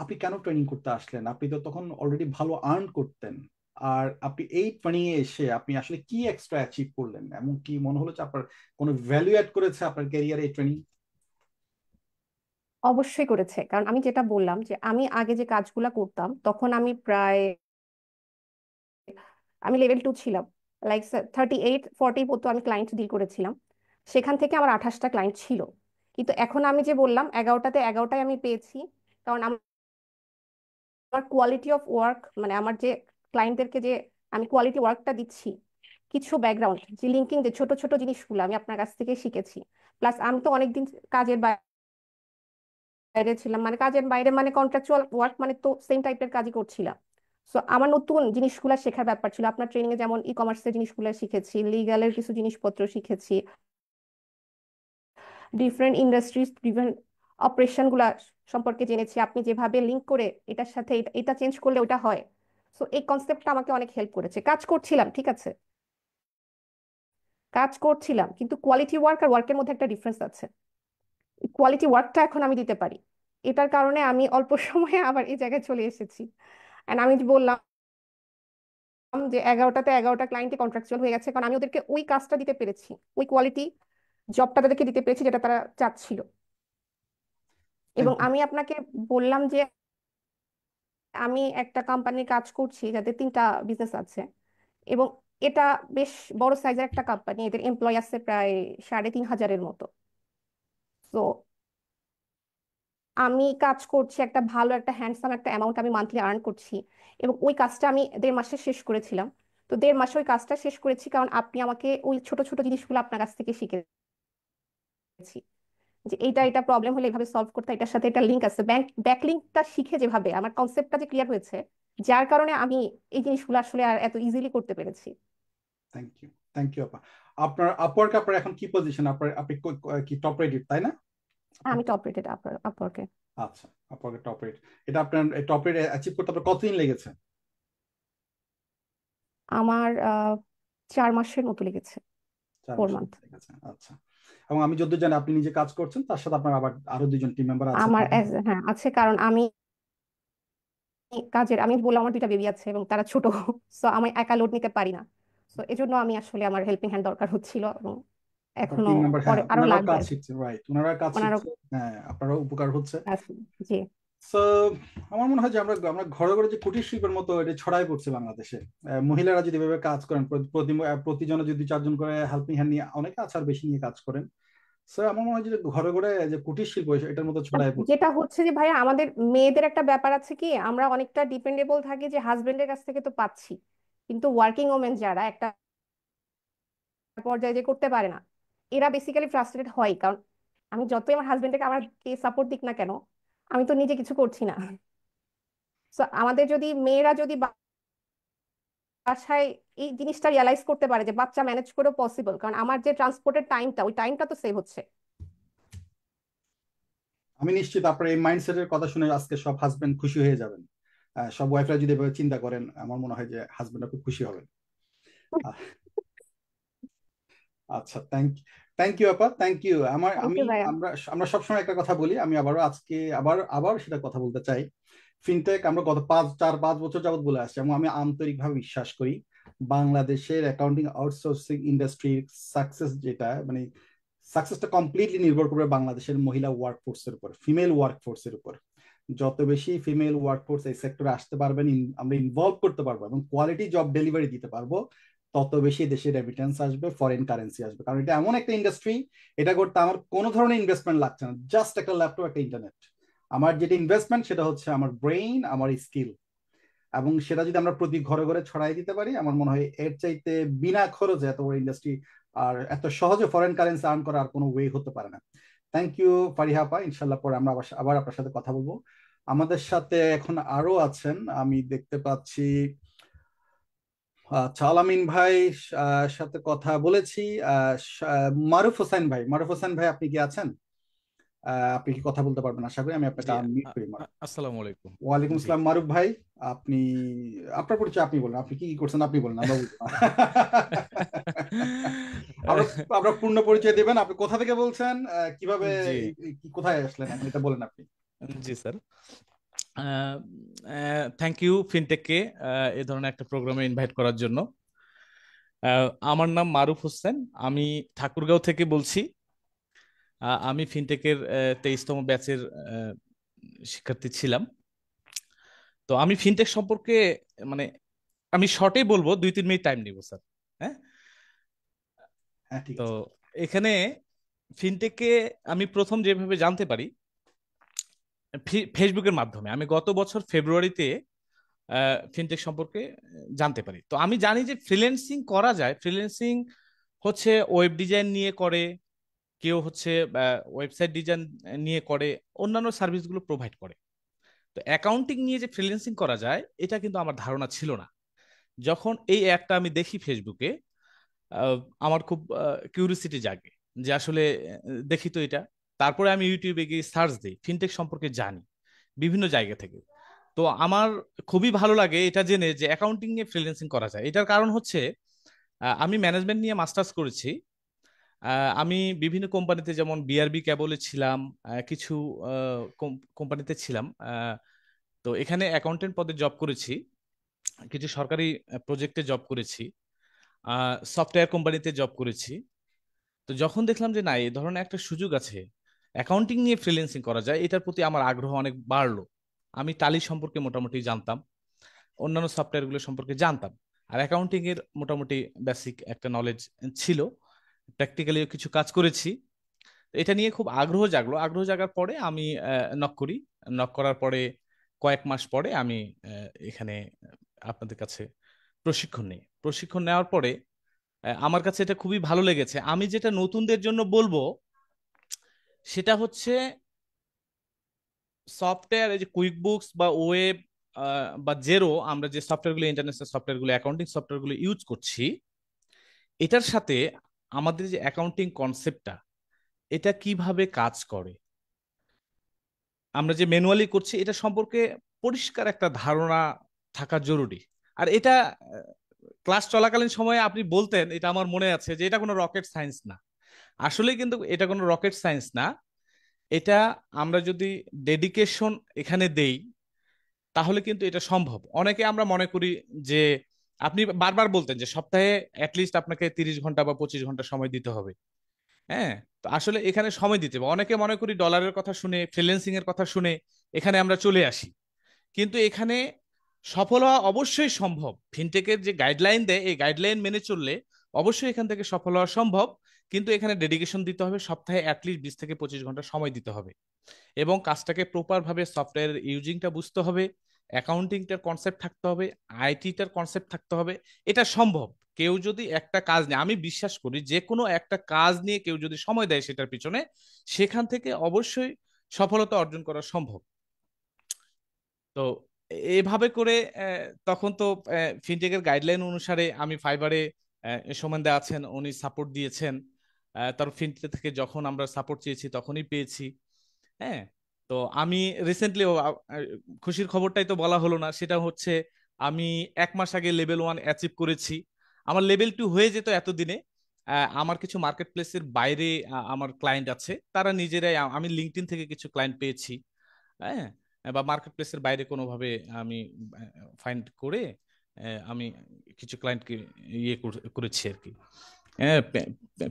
[SPEAKER 2] আপনি কেন ট্রেনিং করতে আসলেন? আপনি তো তখন অলরেডি ভালো আর্ন করতেন। আর আপনি এই ট্রেনিং এ এসে আপনি আসলে কি এক্সট্রা অ্যাচিভ করলেন? এমন কি মনে হলো যে আপনার কোনো ভ্যালু অ্যাড করেছে আপনার ক্যারিয়ারে এই ট্রেনিং?
[SPEAKER 4] অবশ্যই করেছে, কারণ আমি যেটা বললাম যে আমি আগে যে কাজগুলা করতাম তখন আমি প্রায় আমি লেভেল 2 ছিলাম, লাইক 38-40 মতো আমি ক্লায়েন্ট ডিল করেছিলাম। সেখান থেকে আমার 28টা ক্লায়েন্ট ছিল। কিন্তু এখন আমি যে বললাম 11টাতে 11টাই আমি পেয়েছি, কারণ আমার কোয়ালিটি অফ ওয়ার্ক মানে আমার যে ক্লায়েন্টদেরকে যে আমি কোয়ালিটি ওয়ার্কটা দিচ্ছি, কিছু ব্যাকগ্রাউন্ড যে লিঙ্কিং যে ছোট ছোট জিনিসগুলো আমি আপনার কাছ থেকে শিখেছি। প্লাস আমি তো অনেকদিন কাজের বাইরে ছিলাম, মানে কাজের বাইরে মানে কন্ট্রাকচুয়াল ওয়ার্ক মানে তো সেম টাইপের কাজই করছিলাম। সো আমার নতুন জিনিসগুলো শেখার ব্যাপার ছিল। আপনার ট্রেনিং এ যেমন ই কমার্সের জিনিসগুলো শিখেছি, লিগালের কিছু জিনিসপত্র শিখেছি, ডিফারেন্ট ইন্ডাস্ট্রিজ ডিফারেন্ট অপারেশন গুলা সম্পর্কে জেনেছি। আপনি যেভাবে লিঙ্ক করে এটার সাথে এটা চেঞ্জ করলে ওটা হয়। সো এই কনসেপ্টটা আমাকে অনেক হেল্প করেছে। কাজ করছিলাম ঠিক আছে, কাজ করছিলাম, কিন্তু কোয়ালিটি ওয়ার্ক আর ওয়ার্কের মধ্যে একটা ডিফারেন্স আছে। কোয়ালিটি ওয়ার্কটা এখন আমি দিতে পারি, এটার কারণে আমি অল্প সময়ে আবার এই জায়গায় চলে এসেছি। এন্ড আমি যে বললাম যে 11টাতে 11টা ক্লায়েন্টই কন্ট্রাকচুয়াল হয়ে গেছে, কারণ আমি ওদেরকে ওই কাজটা দিতে পেরেছি, ওই কোয়ালিটি জবটা তাদেরকে দিতে পেরেছি যেটা তারা চাচ্ছিল। এবং
[SPEAKER 2] থ্যাংক ইউ।
[SPEAKER 4] আমি আপনাকে বললাম যে আমি একটা কোম্পানির কাজ করছি যাদের 3টা বিজনেস আছে, এবং এটা বেশ বড় সাইজের একটা কোম্পানি, এদের এমপ্লয় আছে প্রায় 3,500-এর মতো। তো আমি কাজ করছি, একটা ভালো একটা হ্যান্ডসাম একটা অ্যামাউন্ট আমি মান্থলি আর্ন করছি, এবং ওই কাজটা আমি 1.5 মাসে শেষ করেছিলাম। তো 1.5 মাসে ওই কাজটা শেষ করেছি কারণ আপনি আমাকে ওই ছোট ছোট জিনিসগুলো আপনার কাছ থেকে শিখেছি, যে এইটা এটা প্রবলেম হলে এভাবে সলভ করতে হয়, এটার সাথে এটা লিঙ্ক আছে, ব্যাক লিঙ্কটা শিখে যেভাবে আমার কনসেপ্টটা যে ক্লিয়ার হয়েছে, যার কারণে আমি এই জিনিসগুলো আসলে আর এত ইজিলি করতে পেরেছি।
[SPEAKER 2] থ্যাংক ইউ, থ্যাংক ইউ আপা। আপনার আপওয়ার্ক, আপনার এখন কি পজিশন? আপনি কি টপ রেটেড তাই না? আপনার
[SPEAKER 4] আমি টপ রেটেড আপওয়ার্কে।
[SPEAKER 2] আচ্ছা, আপওয়ার্কের টপ রেট। এটা আপনার টপ রেট অ্যাচিভ করতে আপনার কতদিন লেগেছে?
[SPEAKER 4] আমার 4 মাসের মতো লেগেছে,
[SPEAKER 2] 4 মাসের
[SPEAKER 4] 4 মান্থ।
[SPEAKER 2] মধ্যে লেগেছে, আচ্ছা। এবং আমি যতদূর জানি আপনি নিজে কাজ করছেন, তার সাথে আপনার আবার আরো 2জন টিম মেম্বার আছে
[SPEAKER 4] আমার
[SPEAKER 2] তাদের।
[SPEAKER 4] হ্যাঁ আছে, কারণ আমি কাজের আমি বললাম আমার 2টা বেবি আছে এবং তারা ছোট, সো আমি একা লোড নিতে পারি না। সো এজন্য আমি আসলে আমার হেল্পিং হ্যান্ড দরকার হচ্ছিল, এবং
[SPEAKER 2] আপনার
[SPEAKER 4] এখনো
[SPEAKER 2] টিম মেম্বার, হ্যাঁ,
[SPEAKER 4] পরে আরো
[SPEAKER 2] ওনারাও
[SPEAKER 4] লাগবে
[SPEAKER 2] কাজ
[SPEAKER 4] আর কি।
[SPEAKER 2] শিখছে, রাইট, ওনারা কাজ
[SPEAKER 4] ওনারও
[SPEAKER 2] শিখছে। হ্যাঁ, আপনারও উপকার হচ্ছে।
[SPEAKER 4] আছে। জি।
[SPEAKER 2] সো আমার মনে হয় যে আমরা আমরা ঘরে ঘরে যে কুটির শিল্পের মতো এটা ছড়াই পড়ছে বাংলাদেশে। মহিলারা যদি এভাবে কাজ করেন, প্রতিজনে যদি 4জন করে হেল্পিং হ্যান্ড নিয়ে, অনেকে আছে আর বেশি নিয়ে কাজ করেন। স্যার, আমার মনে হয় যে ঘরে ঘরে যে কুটির শিল্প এটার মতো ছড়াই পড়ছে।
[SPEAKER 4] যেটা হচ্ছে যে ভাইয়া আমাদের মেয়েদের একটা ব্যাপার আছে কি, আমরা অনেকটা ডিপেন্ডেবল থাকি যে হাজবেন্ডের কাছ থেকে তো পাচ্ছি, কিন্তু ওয়ার্কিং ওমেন যারা একটা পর্যায়ে যে করতে পারে না, এরা বেসিক্যালি ফ্রাস্ট্রেটেড হয়। কারণ আমি যতই আমার হাজবেন্ডকে আমাকে সাপোর্ট দিক না কেন, আমি তো নিজে কিছু করছি না। সো আমাদের যদি মেয়েরা যদি বাসায় এই জিনিসটা রিয়ালাইজ করতে পারে যে বাচ্চা ম্যানেজ করেও পসিবল, কারণ আমার যে ট্রান্সপোর্টের টাইমটা, ওই টাইমটা তো সেভ হচ্ছে।
[SPEAKER 2] আমি নিশ্চিত আপনার এই মাইন্ডসেটের কথা শুনে আজকে সব হাজবেন্ড খুশি হয়ে যাবেন। সব ওয়াইফরা যদি এভাবে চিন্তা করেন, আমার মনে হয় যে হাজবেন্ডরা খুব খুশি হবেন। আহ, আচ্ছা, থ্যাংক ইউ আপা, থ্যাংক ইউ।
[SPEAKER 4] থ্যাংক ইউ ভাইয়া।
[SPEAKER 2] আমরা আমরা সবসময় একটা কথা বলি, আমি আবারও আজকে আবার সেটা কথা বলতে চাই। ফিনটেক আমরা গত 4-5 বছর যাবত বলে আসছি, এবং আমি আন্তরিকভাবে বিশ্বাস করি বাংলাদেশের অ্যাকাউন্টিং আউটসোর্সিং ইন্ডাস্ট্রির সাকসেস, যেটা মানে সাকসেসটা কমপ্লিটলি নির্ভর করবে বাংলাদেশের মহিলা ওয়ার্কফোর্সের উপর, ফিমেল ওয়ার্কফোর্সের উপর। যত বেশি ফিমেল ওয়ার্কফোর্স এই সেক্টরে আসতে পারবেন, আমরা ইনভলভ করতে পারবো এবং কোয়ালিটি জব ডেলিভারি দিতে পারবো, তত বেশি দেশে রেমিটেন্স আসবে, ফরেন কারেন্সি আসবে। কারণ এটা এমন একটা ইন্ডাস্ট্রি, এটা করতে আমার কোনো ধরনের ইনভেস্টমেন্ট লাগছে না, জাস্ট একটা ল্যাপটপ, একটা ইন্টারনেট। আমার যেটা ইনভেস্টমেন্ট সেটা হচ্ছে আমার ব্রেইন, আমার স্কিল, এবং সেটা যদি আমরা প্রতি ঘরে ঘরে ছড়াই দিতে পারি, আমার মনে হয় এর চাইতে বিনা খরচে এত বড় ইন্ডাস্ট্রি আর এত সহজে ফরেন কারেন্সি আর্ন করার আর কোনো ওয়ে হতে পারে না। থ্যাংক ইউ ফারিহা আপা, ইনশাল্লাহ পরে আমরা আবার আপনার সাথে কথা বলবো। আমাদের সাথে এখন আরো আছেন, আমি দেখতে পাচ্ছি আলামিন ভাই সাথে কথা বলেছি। মারুফ হোসেন ভাই, আপনি কি আছেন? আপনি কি কথা বলতে পারবেন? আশা করি আমি আপনাকে
[SPEAKER 5] জি,
[SPEAKER 2] আনমিউট করি।
[SPEAKER 5] আসসালামু আলাইকুম।
[SPEAKER 2] ওয়ালাইকুম
[SPEAKER 5] জি।
[SPEAKER 2] আসসালাম মারুফ ভাই। আপনি আপনার পরিচয় আপনি বলেন, আপনি কি কি করছেন আপনি বলেন, আমরা বুঝবো না। আমরা আমরা পূর্ণ পরিচয় দেবেন, আপনি কোথা থেকে বলছেন, কিভাবে
[SPEAKER 5] জি,
[SPEAKER 2] কোথায় আসলেন এখন, এটা বলেন আপনি।
[SPEAKER 5] জি স্যার। থ্যাংক ইউ ফিনটেককে এ ধরনের একটা প্রোগ্রামে ইনভাইট করার জন্য। আমার নাম মারুফ হোসেন, আমি ঠাকুরগাঁও থেকে বলছি। আমি ফিনটেকের 23তম ব্যাচের শিক্ষার্থী ছিলাম। তো আমি ফিনটেক সম্পর্কে মানে আমি শর্টেই বলবো, 2-3 মিনিট টাইম নিব স্যার। হ্যাঁ,
[SPEAKER 2] হ্যাঁ, ঠিক
[SPEAKER 5] তো
[SPEAKER 2] আছে।
[SPEAKER 5] এখানে ফিনটেককে আমি প্রথম যেভাবে জানতে পারি ফেসবুকের মাধ্যমে। আমি গত বছর ফেব্রুয়ারিতে ফিনটেক সম্পর্কে জানতে পারি। তো আমি জানি যে ফ্রিল্যান্সিং করা যায়। ফ্রিল্যান্সিং হচ্ছে ওয়েব ডিজাইন নিয়ে করে, কেউ হচ্ছে ওয়েবসাইট ডিজাইন নিয়ে করে, অন্যান্য সার্ভিসগুলো প্রোভাইড করে। তো অ্যাকাউন্টিং নিয়ে যে ফ্রিল্যান্সিং করা যায় এটা কিন্তু আমার ধারণা ছিল না। যখন এই অ্যাডটা আমি দেখি ফেসবুকে, আহ, আমার খুব কিউরিসিটি জাগে যে আসলে দেখি তো এটা। তারপরে আমি ইউটিউবে গিয়ে সার্চ দিই, ফিনটেক সম্পর্কে জানি বিভিন্ন জায়গা থেকে। তো আমার খুবই ভালো লাগে এটা জেনে যে অ্যাকাউন্টিং নিয়ে ফ্রিল্যান্সিং করা যায়। এটার কারণ হচ্ছে আমি ম্যানেজমেন্ট নিয়ে মাস্টার্স করেছি। আমি বিভিন্ন কোম্পানিতে, যেমন বিআরবি ক্যাবলে ছিলাম, কিছু কোম্পানিতে ছিলাম। তো এখানে অ্যাকাউন্টেন্ট পদে জব করেছি, কিছু সরকারি প্রজেক্টে জব করেছি, সফটওয়্যার কোম্পানিতে জব করেছি। তো যখন দেখলাম যে না, এই ধরনের একটা সুযোগ আছে, অ্যাকাউন্টিং নিয়ে ফ্রিল্যান্সিং করা যায়, এটার প্রতি আমার আগ্রহ অনেক বাড়লো। আমি টালি সম্পর্কে মোটামুটি জানতাম, অন্যান্য সফটওয়্যারগুলো সম্পর্কে জানতাম, আর অ্যাকাউন্টিং এর মোটামুটি বেসিক একটা নলেজ ছিল। প্র্যাকটিক্যালিও কিছু কাজ করেছি। এটা নিয়ে খুব আগ্রহ জাগলো। আগ্রহ জাগার পরে আমি নক করি। নক করার পরে কয়েক মাস পরে আমি এখানে আপনাদের কাছে প্রশিক্ষণ নিই। প্রশিক্ষণ নেওয়ার পরে আমার কাছে এটা খুবই ভালো লেগেছে। আমি যেটা নতুনদের জন্য বলবো সেটা হচ্ছে সফটওয়্যার, এই যে কুইক বুকস বা ওয়েব বা জেরো, আমরা যে সফটওয়্যারগুলো, ইন্টারন্যাশনাল সফটওয়্যারগুলো, অ্যাকাউন্টিং সফটওয়্যারগুলো ইউজ করছি, এটার সাথে আমাদের যে অ্যাকাউন্টিং কনসেপ্টটা, এটা কিভাবে কাজ করে, আমরা যে ম্যানুয়ালি করছি, এটা সম্পর্কে পরিষ্কার একটা ধারণা থাকা জরুরি। আর এটা ক্লাস চলাকালীন সময়ে আপনি বলতেন, এটা আমার মনে আছে, যে এটা কোনো রকেট সায়েন্স না। আসলে কিন্তু এটা কোনো রকেট সায়েন্স না। এটা আমরা যদি ডেডিকেশন এখানে দেই তাহলে কিন্তু এটা সম্ভব। অনেকে আমরা মনে করি যে, আপনি বারবার বলতেন যে সপ্তাহে অ্যাটলিস্ট আপনাকে 30 ঘন্টা বা 25 ঘন্টা সময় দিতে হবে। হ্যাঁ, তো আসলে এখানে সময় দিতে হবে। অনেকে মনে করি ডলারের কথা শুনে, ফ্রিল্যান্সিং এর কথা শুনে এখানে আমরা চলে আসি, কিন্তু এখানে সফল হওয়া অবশ্যই সম্ভব। ফিনটেকের যে গাইডলাইন দেয়, এই গাইডলাইন মেনে চললে অবশ্যই এখান থেকে সফল হওয়া সম্ভব। কিন্তু এখানে ডেডিকেশন দিতে হবে, সপ্তাহে অ্যাটলিস্ট 20 থেকে 25 ঘন্টা সময় দিতে হবে, এবং কাজটাকে প্রপার ভাবে সফটওয়্যার ইউজিংটা বুঝতে হবে, অ্যাকাউন্টিংটার কনসেপ্ট থাকতে হবে, আইটিটার কনসেপ্ট থাকতে হবে। এটা সম্ভব। কেউ যদি একটা কাজ নিয়ে, আমি বিশ্বাস করি যে কোনো একটা কাজ নিয়ে কেউ যদি সময় দেয় সেটার পিছনে, সেখান থেকে অবশ্যই সফলতা অর্জন করা সম্ভব। তো এভাবে করে তখন তো ফিনটেকের গাইডলাইন অনুসারে আমি ফাইবারে, সোমেনদা আছেন উনি সাপোর্ট দিয়েছেন। তার ফিনটেক থেকে যখন আমরা সাপোর্ট চেয়েছি তখনই পেয়েছি। হ্যাঁ, তো আমি রিসেন্টলি, খুশির খবরটাই তো বলা হলো না, সেটা হচ্ছে আমি 1 মাস আগে লেভেল 1 অ্যাচিভ করেছি। আমার লেভেল 2 হয়ে যেত এতদিনে। আমার কিছু মার্কেট প্লেসের বাইরে আমার ক্লায়েন্ট আছে, তারা নিজেরাই, আমি লিঙ্কডইন থেকে কিছু ক্লায়েন্ট পেয়েছি। হ্যাঁ, বা মার্কেট প্লেসের বাইরে কোনোভাবে আমি ফাইন্ড করে আমি কিছু ক্লায়েন্টকে ইয়ে করেছি আর কি,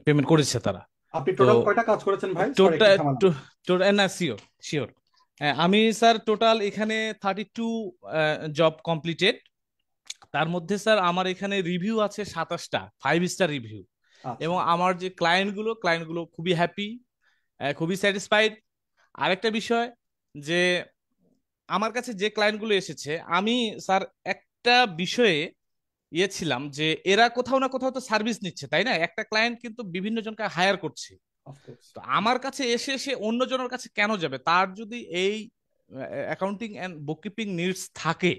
[SPEAKER 5] পেমেন্ট করেছে তারা।
[SPEAKER 2] আপনি
[SPEAKER 5] তো
[SPEAKER 2] টোটাল কয়টা কাজ করেছেন ভাই? সরি একটু
[SPEAKER 5] টোটাল,
[SPEAKER 2] থামালাম।
[SPEAKER 5] না শিওর, শিওর। আমি স্যার টোটাল এখানে 32 জব কমপ্লিটেড। তার মধ্যে স্যার আমার এখানে রিভিউ আছে 27টা 5 স্টার রিভিউ।
[SPEAKER 2] আচ্ছা
[SPEAKER 5] এবং আমার যে ক্লায়েন্টগুলো খুবই হ্যাপি, খুবই স্যাটিসফাইড। আরেকটা বিষয় যে আমার কাছে যে ক্লায়েন্টগুলো এসেছে, আমি স্যার একটা বিষয়ে ছিলাম যে এরা কোথাও না কোথাও তো সার্ভিস নিচ্ছে, তাই না? একটা ক্লায়েন্ট কিন্তু বিভিন্ন জনকে হায়ার করছে।
[SPEAKER 2] অফকোর্স।
[SPEAKER 5] তো আমার কাছে এসে সে অন্য জনের কাছে কেন যাবে? তার যদি এই অ্যাকাউন্টিং এন্ড বুককিপিং নিডস থাকে,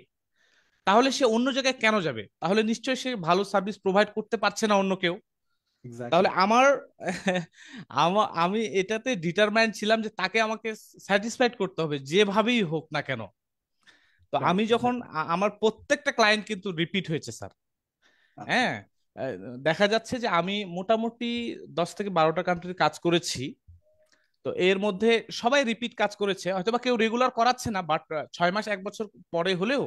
[SPEAKER 5] তাহলে সে অন্য জায়গায় কেন যাবে? তাহলে নিশ্চয়ই সে ভালো সার্ভিস প্রোভাইড করতে পারছে না অন্য কেউ।
[SPEAKER 2] এক্স্যাক্টলি।
[SPEAKER 5] তাহলে আমি এটাতে ডিটারমাইন্ড ছিলাম যে তাকে আমাকে স্যাটিসফাইড করতে হবে যেভাবেই হোক না কেন। তো আমি যখন আমার প্রত্যেকটা ক্লায়েন্ট কিন্তু রিপিট হয়েছে স্যার।
[SPEAKER 2] আচ্ছা
[SPEAKER 5] হ্যাঁ, আহ, দেখা যাচ্ছে যে আমি মোটামুটি 10 থেকে 12টা কান্ট্রির কাজ করেছি। তো এর মধ্যে সবাই রিপিট কাজ করেছে, হয়তো বা কেউ রেগুলার করাচ্ছে না, বাট 6 মাস 1 বছর পরে হলেও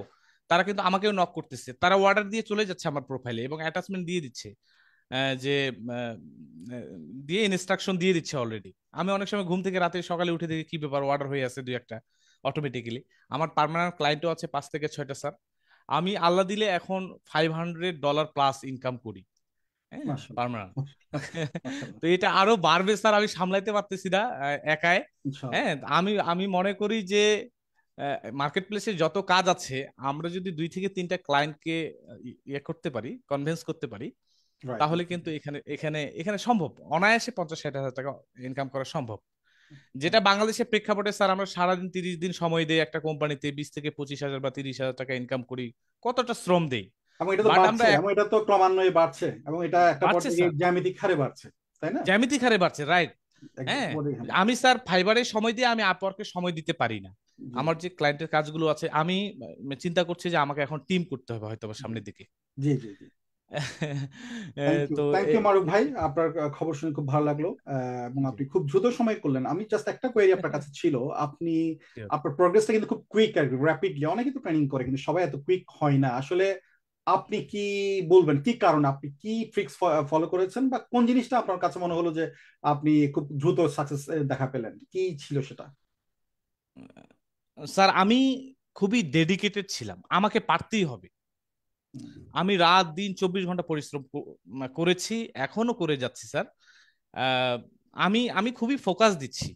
[SPEAKER 5] তারা কিন্তু আমাকেও নক করতেছে, তারা অর্ডার দিয়ে চলে যাচ্ছে আমার প্রোফাইলে এবং অ্যাটাচমেন্ট দিয়ে দিচ্ছে, যে আহ, দিয়ে ইনস্ট্রাকশন দিয়ে দিচ্ছে অলরেডি। আমি অনেক সময় ঘুম থেকে রাতে সকালে উঠে দেখি কি ব্যাপার, অর্ডার হয়ে আছে 2-1টা অটোমেটিক্যালি। আমার পার্মানেন্ট ক্লায়েন্টও আছে 5 থেকে 6টা স্যার। আমি আল্লাহ দিলে এখন $500 প্লাস ইনকাম করি। হ্যাঁ,
[SPEAKER 2] মাশাআল্লাহ।
[SPEAKER 5] পার্মানেন্ট।
[SPEAKER 2] মাশাআল্লাহ।
[SPEAKER 5] তো এটা আরো বাড়বে স্যার, আমি সামলাইতে পারতেছি না একাই।
[SPEAKER 2] ইনশাআল্লাহ।
[SPEAKER 5] হ্যাঁ, আমি আমি মনে করি যে মার্কেট প্লেসে যত কাজ আছে, আমরা যদি 2 থেকে 3টা ক্লায়েন্টকে ইয়ে করতে পারি, কনভিন্স করতে পারি,
[SPEAKER 2] রাইট।
[SPEAKER 5] তাহলে কিন্তু এখানে এখানে এখানে সম্ভব, অনায়াসে 50-60 হাজার টাকা ইনকাম করা সম্ভব। যেটা বাংলাদেশের প্রেক্ষাপটে স্যার আমরা সারাদিন 30 দিন সময় দেই একটা কোম্পানিতে, 20 থেকে 25 হাজার বা 30 হাজার টাকা ইনকাম করি, কতটা শ্রম দেই।
[SPEAKER 2] এবং এটা তো
[SPEAKER 5] বাট আমরা
[SPEAKER 2] বাড়ছে, এবং এটা তো ক্রমান্বয়ে বাড়ছে, এবং এটা একটা
[SPEAKER 5] বাড়ছে
[SPEAKER 2] পর্যায়ে গিয়ে
[SPEAKER 5] স্যার,
[SPEAKER 2] জ্যামিতিক হারে বাড়ছে, তাই না?
[SPEAKER 5] জ্যামিতিক হারে বাড়ছে, রাইট। হ্যাঁ,
[SPEAKER 2] হ্যাঁ।
[SPEAKER 5] আমি স্যার ফাইবারের সময় দিয়ে আমি আপওয়ার্কে সময় দিতে পারি না।
[SPEAKER 2] জি
[SPEAKER 5] আমার যে ক্লায়েন্টের কাজগুলো আছে, আমি চিন্তা করছি যে আমাকে এখন টিম করতে হবে হয়তো বা
[SPEAKER 2] জি
[SPEAKER 5] সামনের দিকে।
[SPEAKER 2] জি জি জি।
[SPEAKER 5] তো
[SPEAKER 2] থ্যাংক ইউ মারুফ ভাই, আপনার খবর শুনে খুব ভালো লাগলো, এবং
[SPEAKER 5] জি,
[SPEAKER 2] আপনি খুব দ্রুত সময় করলেন। আমি জাস্ট একটা কোয়েরি আপনার কাছে ছিল। আপনি,
[SPEAKER 5] sure.
[SPEAKER 2] আপনার প্রোগ্রেসটা কিন্তু খুব কুইক আর র্যাপিডলি, অনেকে তো ট্রেনিং করে কিন্তু সবাই এত কুইক হয় না আসলে। আপনি কি বলবেন কি কারণ, আপনি কি ট্রিক্স ফলো করেছেন, বা কোন জিনিসটা আপনার কাছে মনে হলো যে আপনি খুব দ্রুত সাকসেস দেখা পেলেন, কি ছিল সেটা?
[SPEAKER 5] স্যার আমি খুবই ডেডিকেটেড ছিলাম, আমাকে পারতেই হবে। আমি রাত দিন 24 ঘন্টা পরিশ্রম করেছি, এখনো করে যাচ্ছি স্যার। আহ, আমি আমি খুবই ফোকাস দিচ্ছি।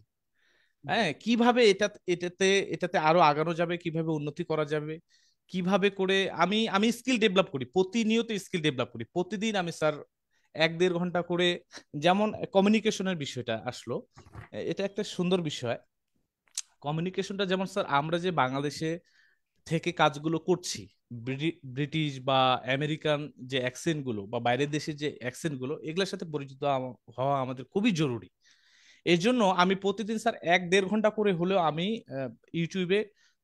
[SPEAKER 5] হ্যাঁ, কিভাবে এটাতে এটাতে আরো আগানো যাবে, কিভাবে উন্নতি করা যাবে, কিভাবে করে আমি আমি স্কিল ডেভেলপ করি, প্রতিনিয়ত স্কিল ডেভেলপ করি প্রতিদিন। আমি স্যার 1-1.5 ঘন্টা করে, যেমন কমিউনিকেশনের বিষয়টা আসলো, এটা একটা সুন্দর বিষয়। কমিউনিকেশনটা যেমন স্যার, আমরা যে বাংলাদেশে থেকে কাজগুলো করছি, ব্রিটিশ বা আমেরিকান যে অ্যাকসেন্ট গুলো বা বাইরের দেশের যে অ্যাকসেন্ট গুলো, এগুলোর সাথে পরিচিত হওয়া আমাদের খুবই জরুরি। এই জন্য আমি প্রতিদিন স্যার 1-1.5 ঘন্টা করে হলেও আমি ইউটিউবে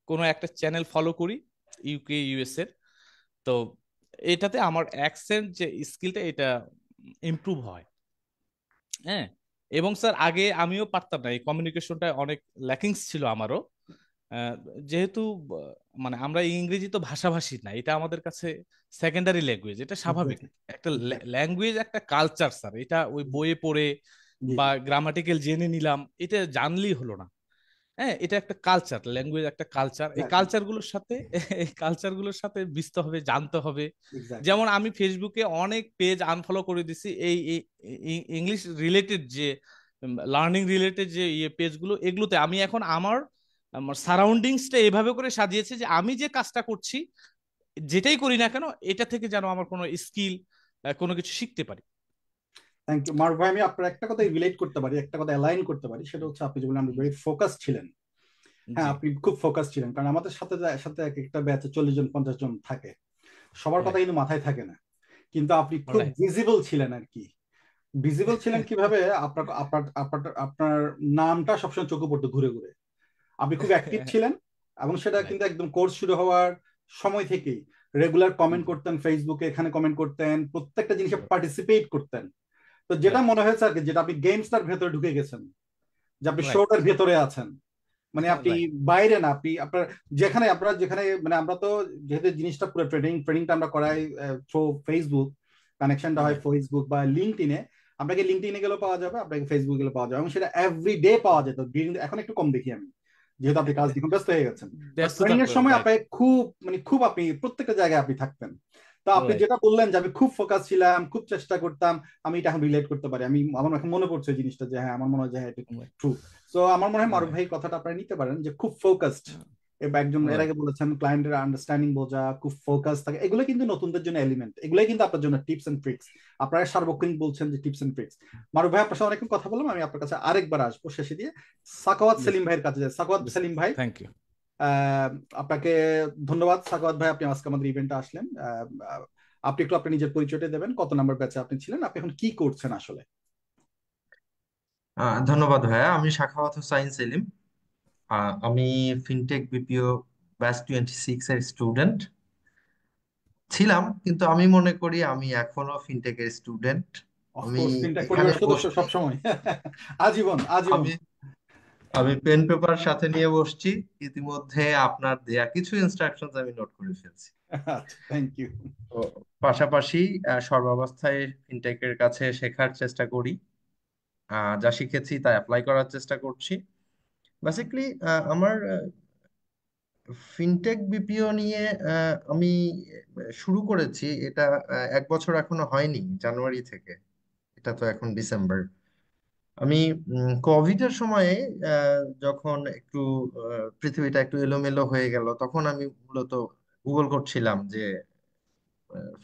[SPEAKER 5] কোনো একটা চ্যানেল ফলো করি, ইউকে ইউএস এর। তো এটাতে আমার অ্যাকসেন্ট যে স্কিলটা, এটা ইমপ্রুভ হয়। হ্যাঁ, এবং স্যার আগে আমিও পারতাম না, এই কমিউনিকেশনটা অনেক ল্যাকিংস ছিল আমারও। আহ, যেহেতু মানে আমরা ইংরেজি তো ভাষাভাষী না, এটা আমাদের কাছে সেকেন্ডারি ল্যাঙ্গুয়েজ, এটা স্বাভাবিক।
[SPEAKER 2] এক্স্যাক্টলি।
[SPEAKER 5] একটা
[SPEAKER 2] এক্স্যাক্টলি।
[SPEAKER 5] ল্যাঙ্গুয়েজ, একটা কালচার স্যার, এটা ওই বইয়ে পড়ে
[SPEAKER 2] জি
[SPEAKER 5] বা
[SPEAKER 2] জি।
[SPEAKER 5] গ্রামাটিক্যাল জেনে নিলাম, এটা জানলেই হলো না। হ্যাঁ, এটা একটা কালচার, ল্যাঙ্গুয়েজ একটা কালচার। এই
[SPEAKER 2] এক্স্যাক্টলি।
[SPEAKER 5] কালচারগুলোর সাথে এই কালচারগুলোর সাথে মিশতে হবে, জানতে হবে।
[SPEAKER 2] এক্স্যাক্টলি।
[SPEAKER 5] যেমন আমি ফেসবুকে অনেক পেজ আনফলো করে দিছি, এই ইংলিশ রিলেটেড যে, লার্নিং রিলেটেড যে ইয়ে পেজগুলো, এগুলোতে আমি এখন আমার আমার সারাউন্ডিংসটা এভাবে করে সাজিয়েছি যে আমি যে কাজটা করছি, যেটাই করি না কেন, এটা থেকে যেন আমার কোনো স্কিল, কোনো কিছু শিখতে পারি।
[SPEAKER 2] থ্যাংক ইউ মারুফ ভাই, আমি আপনার একটা কথা রিলেট করতে পারি, একটা কথা অ্যালাইন করতে পারি, সেটা হচ্ছে আপনি যে বললেন আপনি ভেরি ফোকাস ছিলেন। হ্যাঁ,
[SPEAKER 5] জি।
[SPEAKER 2] আপনি খুব ফোকাস ছিলেন, কারণ আমাদের সাথে সাথে এক একটা ব্যাচে 40 জন 50 জন থাকে, সবার কথা
[SPEAKER 5] রাইট,
[SPEAKER 2] কিন্তু মাথায় থাকে না। কিন্তু আপনি খুব
[SPEAKER 5] রাইট।
[SPEAKER 2] ভিজিবল ছিলেন আর কি। ভিজিবল ছিলেন কিভাবে? আপনার আপনার আপনার আপনার নামটা সবসময় চোখে পড়তো ঘুরে ঘুরে। আপনি খুব অ্যাক্টিভ ছিলেন, এবং সেটা
[SPEAKER 5] রাইট।
[SPEAKER 2] কিন্তু একদম কোর্স শুরু হওয়ার সময় থেকেই রেগুলার কমেন্ট করতেন ফেসবুকে, এখানে কমেন্ট করতেন, প্রত্যেকটা জিনিসে পার্টিসিপেট করতেন। তো যেটা
[SPEAKER 5] রাইট,
[SPEAKER 2] মনে হয়েছে আর কি, যেটা আপনি গেমসটার ভেতরে ঢুকে গেছেন, যে আপনি
[SPEAKER 5] রাইট,
[SPEAKER 2] শোটার ভেতরে আছেন, মানে আপনি
[SPEAKER 5] রাইট।
[SPEAKER 2] বাইরে না, আপনি আপনার যেখানে আপনারা যেখানে মানে আমরা তো যেহেতু জিনিসটা পুরো ট্রেনিংটা আমরা করাই থ্রু ফেসবুক, কানেকশনটা হয়
[SPEAKER 5] রাইট।
[SPEAKER 2] ফেসবুক বা লিঙ্কডইনে। আপনাকে লিঙ্কডইনে গেলেও পাওয়া যাবে, আপনাকে ফেসবুক গেলেও পাওয়া যাবে, এবং সেটা এভরিডে পাওয়া যেত। এখন একটু কম দেখি আমি, যেহেতু আপনি কাজ দেখুন ব্যস্ত হয়ে গেছেন। বাট ট্রেনিং
[SPEAKER 5] ব্যস্ততার
[SPEAKER 2] এর সময়
[SPEAKER 5] রাইট,
[SPEAKER 2] আপনাকে খুব মানে খুব আপনি প্রত্যেকটা জায়গায় আপনি থাকতেন। তো আপনি
[SPEAKER 5] রাইট,
[SPEAKER 2] যেটা বললেন যে আমি খুব ফোকাস ছিলাম, খুব চেষ্টা করতাম, আমি এটা এখন রিলেট করতে পারি। আমার এখন মনে পড়ছে এই জিনিসটা, যে হ্যাঁ আমার মনে হয় যে হ্যাঁ এটা ট্রু। সো আমার মনে হয় মারুফ
[SPEAKER 5] রাইট,
[SPEAKER 2] ভাই কথাটা আপনারা নিতে পারেন, যে খুব ফোকাসড। এবার একজন এর
[SPEAKER 5] রাইট।
[SPEAKER 2] আগে বলেছেন ক্লায়েন্টের আন্ডারস্ট্যান্ডিং বোঝা, খুব ফোকাস থাকে, এগুলো কিন্তু নতুনদের জন্য এলিমেন্ট, এগুলোই কিন্তু আপনার জন্য টিপস এন্ড ট্রিক্স। আপনারা সার্বক্ষণিক বলছেন যে টিপস এন্ড ট্রিক্স। মারুফ ভাই, আপনার সাথে অনেকক্ষণ কথা বললাম, আমি আপনার কাছে আরেকবার আসবো শেষে দিয়ে। সাখাওয়াত
[SPEAKER 5] বেশ,
[SPEAKER 2] সেলিম ভাইয়ের কাছে যাই। সাখাওয়াত
[SPEAKER 5] বেশ।
[SPEAKER 2] সেলিম ভাই,
[SPEAKER 5] থ্যাংক ইউ।
[SPEAKER 2] আহ, আপনাকে ধন্যবাদ। সাখাওয়াত ভাই, আপনি আজকে আমাদের ইভেন্টে আসলেন। আপনি একটু আপনার নিজের পরিচয়টা দেবেন, কত নাম্বার ব্যাচে আপনি ছিলেন, আপনি এখন কি করছেন আসলে?
[SPEAKER 6] ধন্যবাদ ভাইয়া। আমি সাখাওয়াত হোসাইন সেলিম। আমি ফিনটেক বিপিও ব্যাচ 26 এর স্টুডেন্ট ছিলাম, কিন্তু আমি মনে করি আমি এখনো ফিনটেকের স্টুডেন্ট। আমি
[SPEAKER 2] অফকোর্স, ফিনটেক
[SPEAKER 6] এখানে
[SPEAKER 2] পরিবারের সদস্য
[SPEAKER 6] বসছি।
[SPEAKER 2] সবসময়। আজীবন আজীবন।
[SPEAKER 6] আমি আমি পেন পেপার সাথে নিয়ে বসছি। ইতিমধ্যে আপনার দেয়া কিছু ইনস্ট্রাকশন আমি নোট করে ফেলছি।
[SPEAKER 2] আচ্ছা, থ্যাংক ইউ।
[SPEAKER 6] তো পাশাপাশি সর্বাবস্থায় ফিনটেকের কাছে শেখার চেষ্টা করি। যা শিখেছি তা অ্যাপ্লাই করার চেষ্টা করছি। বেসিক্যালি আমার ফিনটেক বিপিও নিয়ে আমি শুরু করেছি। এটা 1 বছর এখনো হয়নি, জানুয়ারি থেকে। এটা তো এখন ডিসেম্বর। আমি কোভিড এর সময়ে যখন একটু পৃথিবীটা একটু এলোমেলো হয়ে গেল, তখন আমি মূলত গুগল করছিলাম যে